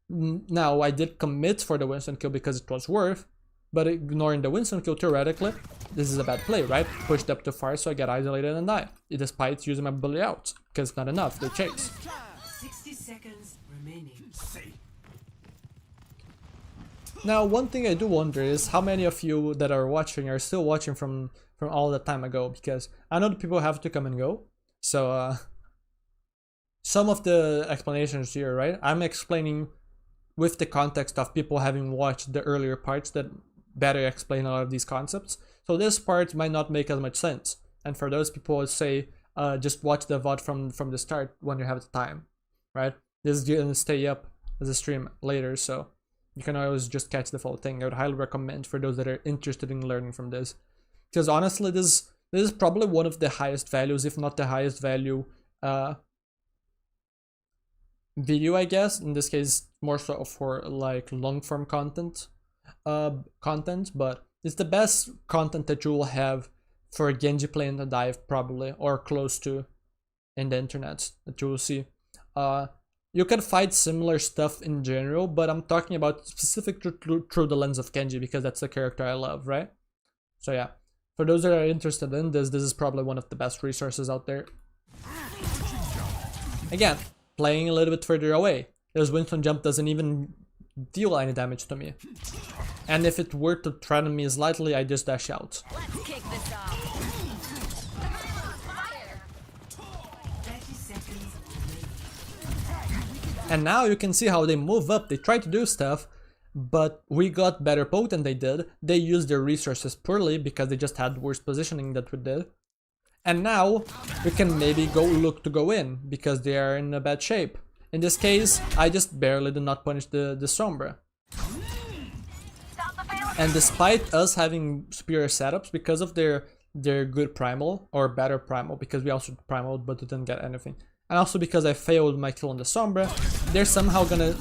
Now, I did commit for the Winston kill because it was worth, But ignoring the Winston kill, theoretically, this is a bad play, right? Pushed up too far, so I get isolated and die. Despite using my ability out, because it's not enough, they chase. 60 seconds remaining. Now, one thing I do wonder is how many of you that are watching are still watching from all that time ago, because I know that people have to come and go. So, some of the explanations here, right? I'm explaining with the context of people having watched the earlier parts that better explain a lot of these concepts. So this part might not make as much sense. And for those people who say, just watch the VOD from the start when you have the time, right? This is gonna stay up as a stream later, so you can always just catch the full thing. I would highly recommend for those that are interested in learning from this. Because honestly, this is probably one of the highest values, if not the highest value video, I guess. In this case, more so for like long form content, but it's the best content that you will have for Genji playing the dive, probably, or close to, in the internet that you will see. You can find similar stuff in general, but I'm talking about specific through the lens of Genji, because that's the character I love, right? So yeah, for those that are interested in this is probably one of the best resources out there. Again, playing a little bit further away, this Winston jump doesn't even deal any damage to me. And if it were to threaten me slightly, I just dash out. Let's kick this off. 30 seconds remaining. And now you can see how they move up, they try to do stuff, but we got better poke than they did. They used their resources poorly because they just had worse positioning than we did. And now we can maybe look to go in because they are in a bad shape. In this case, I just barely did not punish the Sombra. And despite us having superior setups because of their good primal, or better primal, because we also primal but didn't get anything, and also because I failed my kill on the Sombra, they're somehow gonna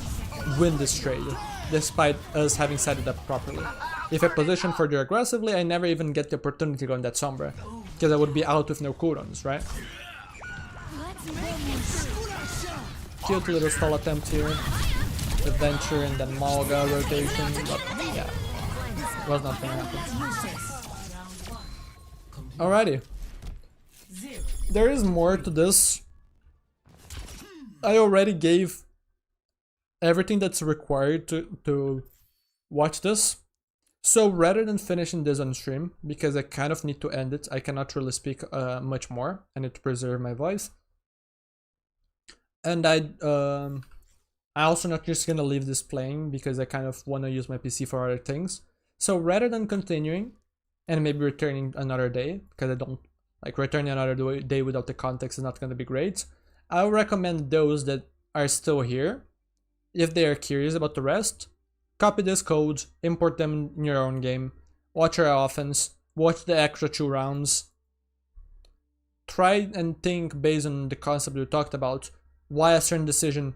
win this trade, despite us having set it up properly. If I position further aggressively, I never even get the opportunity to go on that Sombra, because I would be out with no cooldowns, right? Cute little stall attempt here. Adventure and then Malga rotation, but yeah, was not gonna happen. Alrighty. There is more to this. I already gave everything that's required to watch this. So rather than finishing this on stream, because I kind of need to end it, I cannot really speak much more. I need to preserve my voice. And I also not just gonna leave this playing because I kind of want to use my PC for other things. So rather than continuing and maybe returning another day, because I don't like returning another day without the context is not gonna be great, I would recommend those that are still here, if they are curious about the rest, copy this code, import them in your own game, watch our offense, watch the extra 2 rounds, try and think based on the concept we talked about, why a certain decision,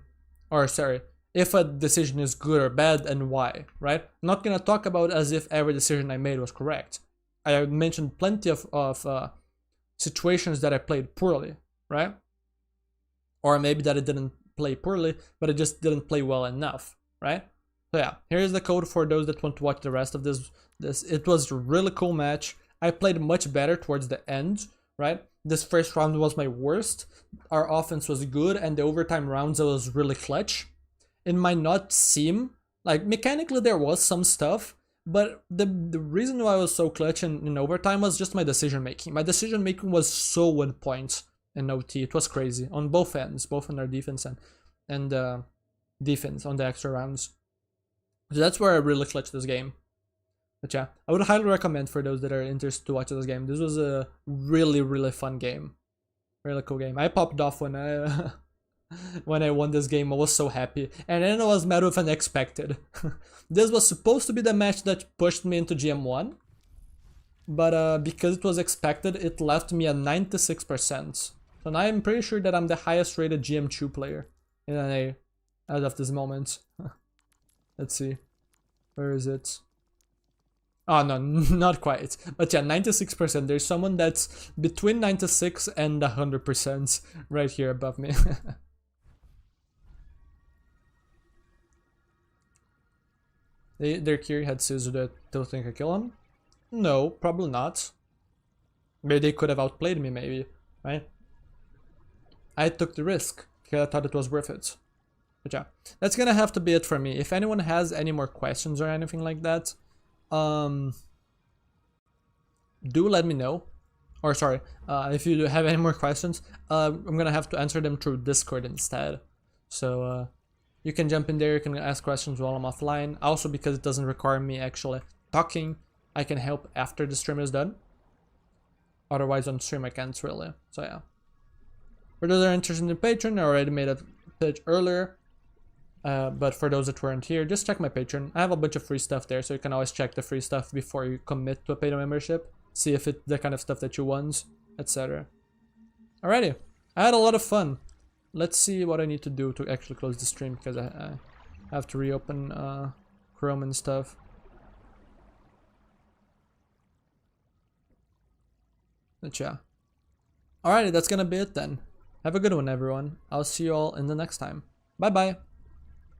or sorry, if a decision is good or bad and why, right? I'm not gonna talk about as if every decision I made was correct. I mentioned plenty of situations that I played poorly, right? Or maybe that I didn't play poorly, but I just didn't play well enough, right? So yeah, here's the code for those that want to watch the rest of this. It was a really cool match. I played much better towards the end, right? This first round was my worst. Our offense was good, and the overtime rounds I was really clutch. It might not seem like mechanically there was some stuff, but the reason why I was so clutch in overtime was just my decision making. My decision making was so on point in OT. It was crazy on both ends, both on our defense and defense on the extra rounds. So that's where I really clutched this game. But yeah, I would highly recommend for those that are interested to watch this game. This was a really fun game. Really cool game. I popped off when I when I won this game. I was so happy. And then I was met with unexpected. This was supposed to be the match that pushed me into GM1. But because it was expected, it left me at 96%. So now I'm pretty sure that I'm the highest rated GM2 player in NA as of this moment. Let's see. Where is it? Oh no, not quite. But yeah, 96%. There's someone that's between 96 and 100% right here above me. Their Kiri had Suzu that don't think I kill him? No, probably not. Maybe they could have outplayed me, maybe, right? I took the risk because I thought it was worth it. But yeah, that's gonna have to be it for me. If anyone has any more questions or anything like that, do let me know. Or sorry, if you have any more questions, I'm gonna have to answer them through Discord instead. So you can jump in there, you can ask questions while I'm offline. Also, because it doesn't require me actually talking, I can help after the stream is done. Otherwise on stream I can't really. So yeah. For those that are interested in the Patreon, I already made a page earlier. But for those that weren't here, just check my Patreon. I have a bunch of free stuff there, so you can always check the free stuff before you commit to a paid membership. See if it's the kind of stuff that you want, etc. Alrighty, I had a lot of fun. Let's see what I need to do to actually close the stream, because I have to reopen Chrome and stuff. But yeah. Alrighty, that's gonna be it then. Have a good one, everyone. I'll see you all in the next time. Bye bye.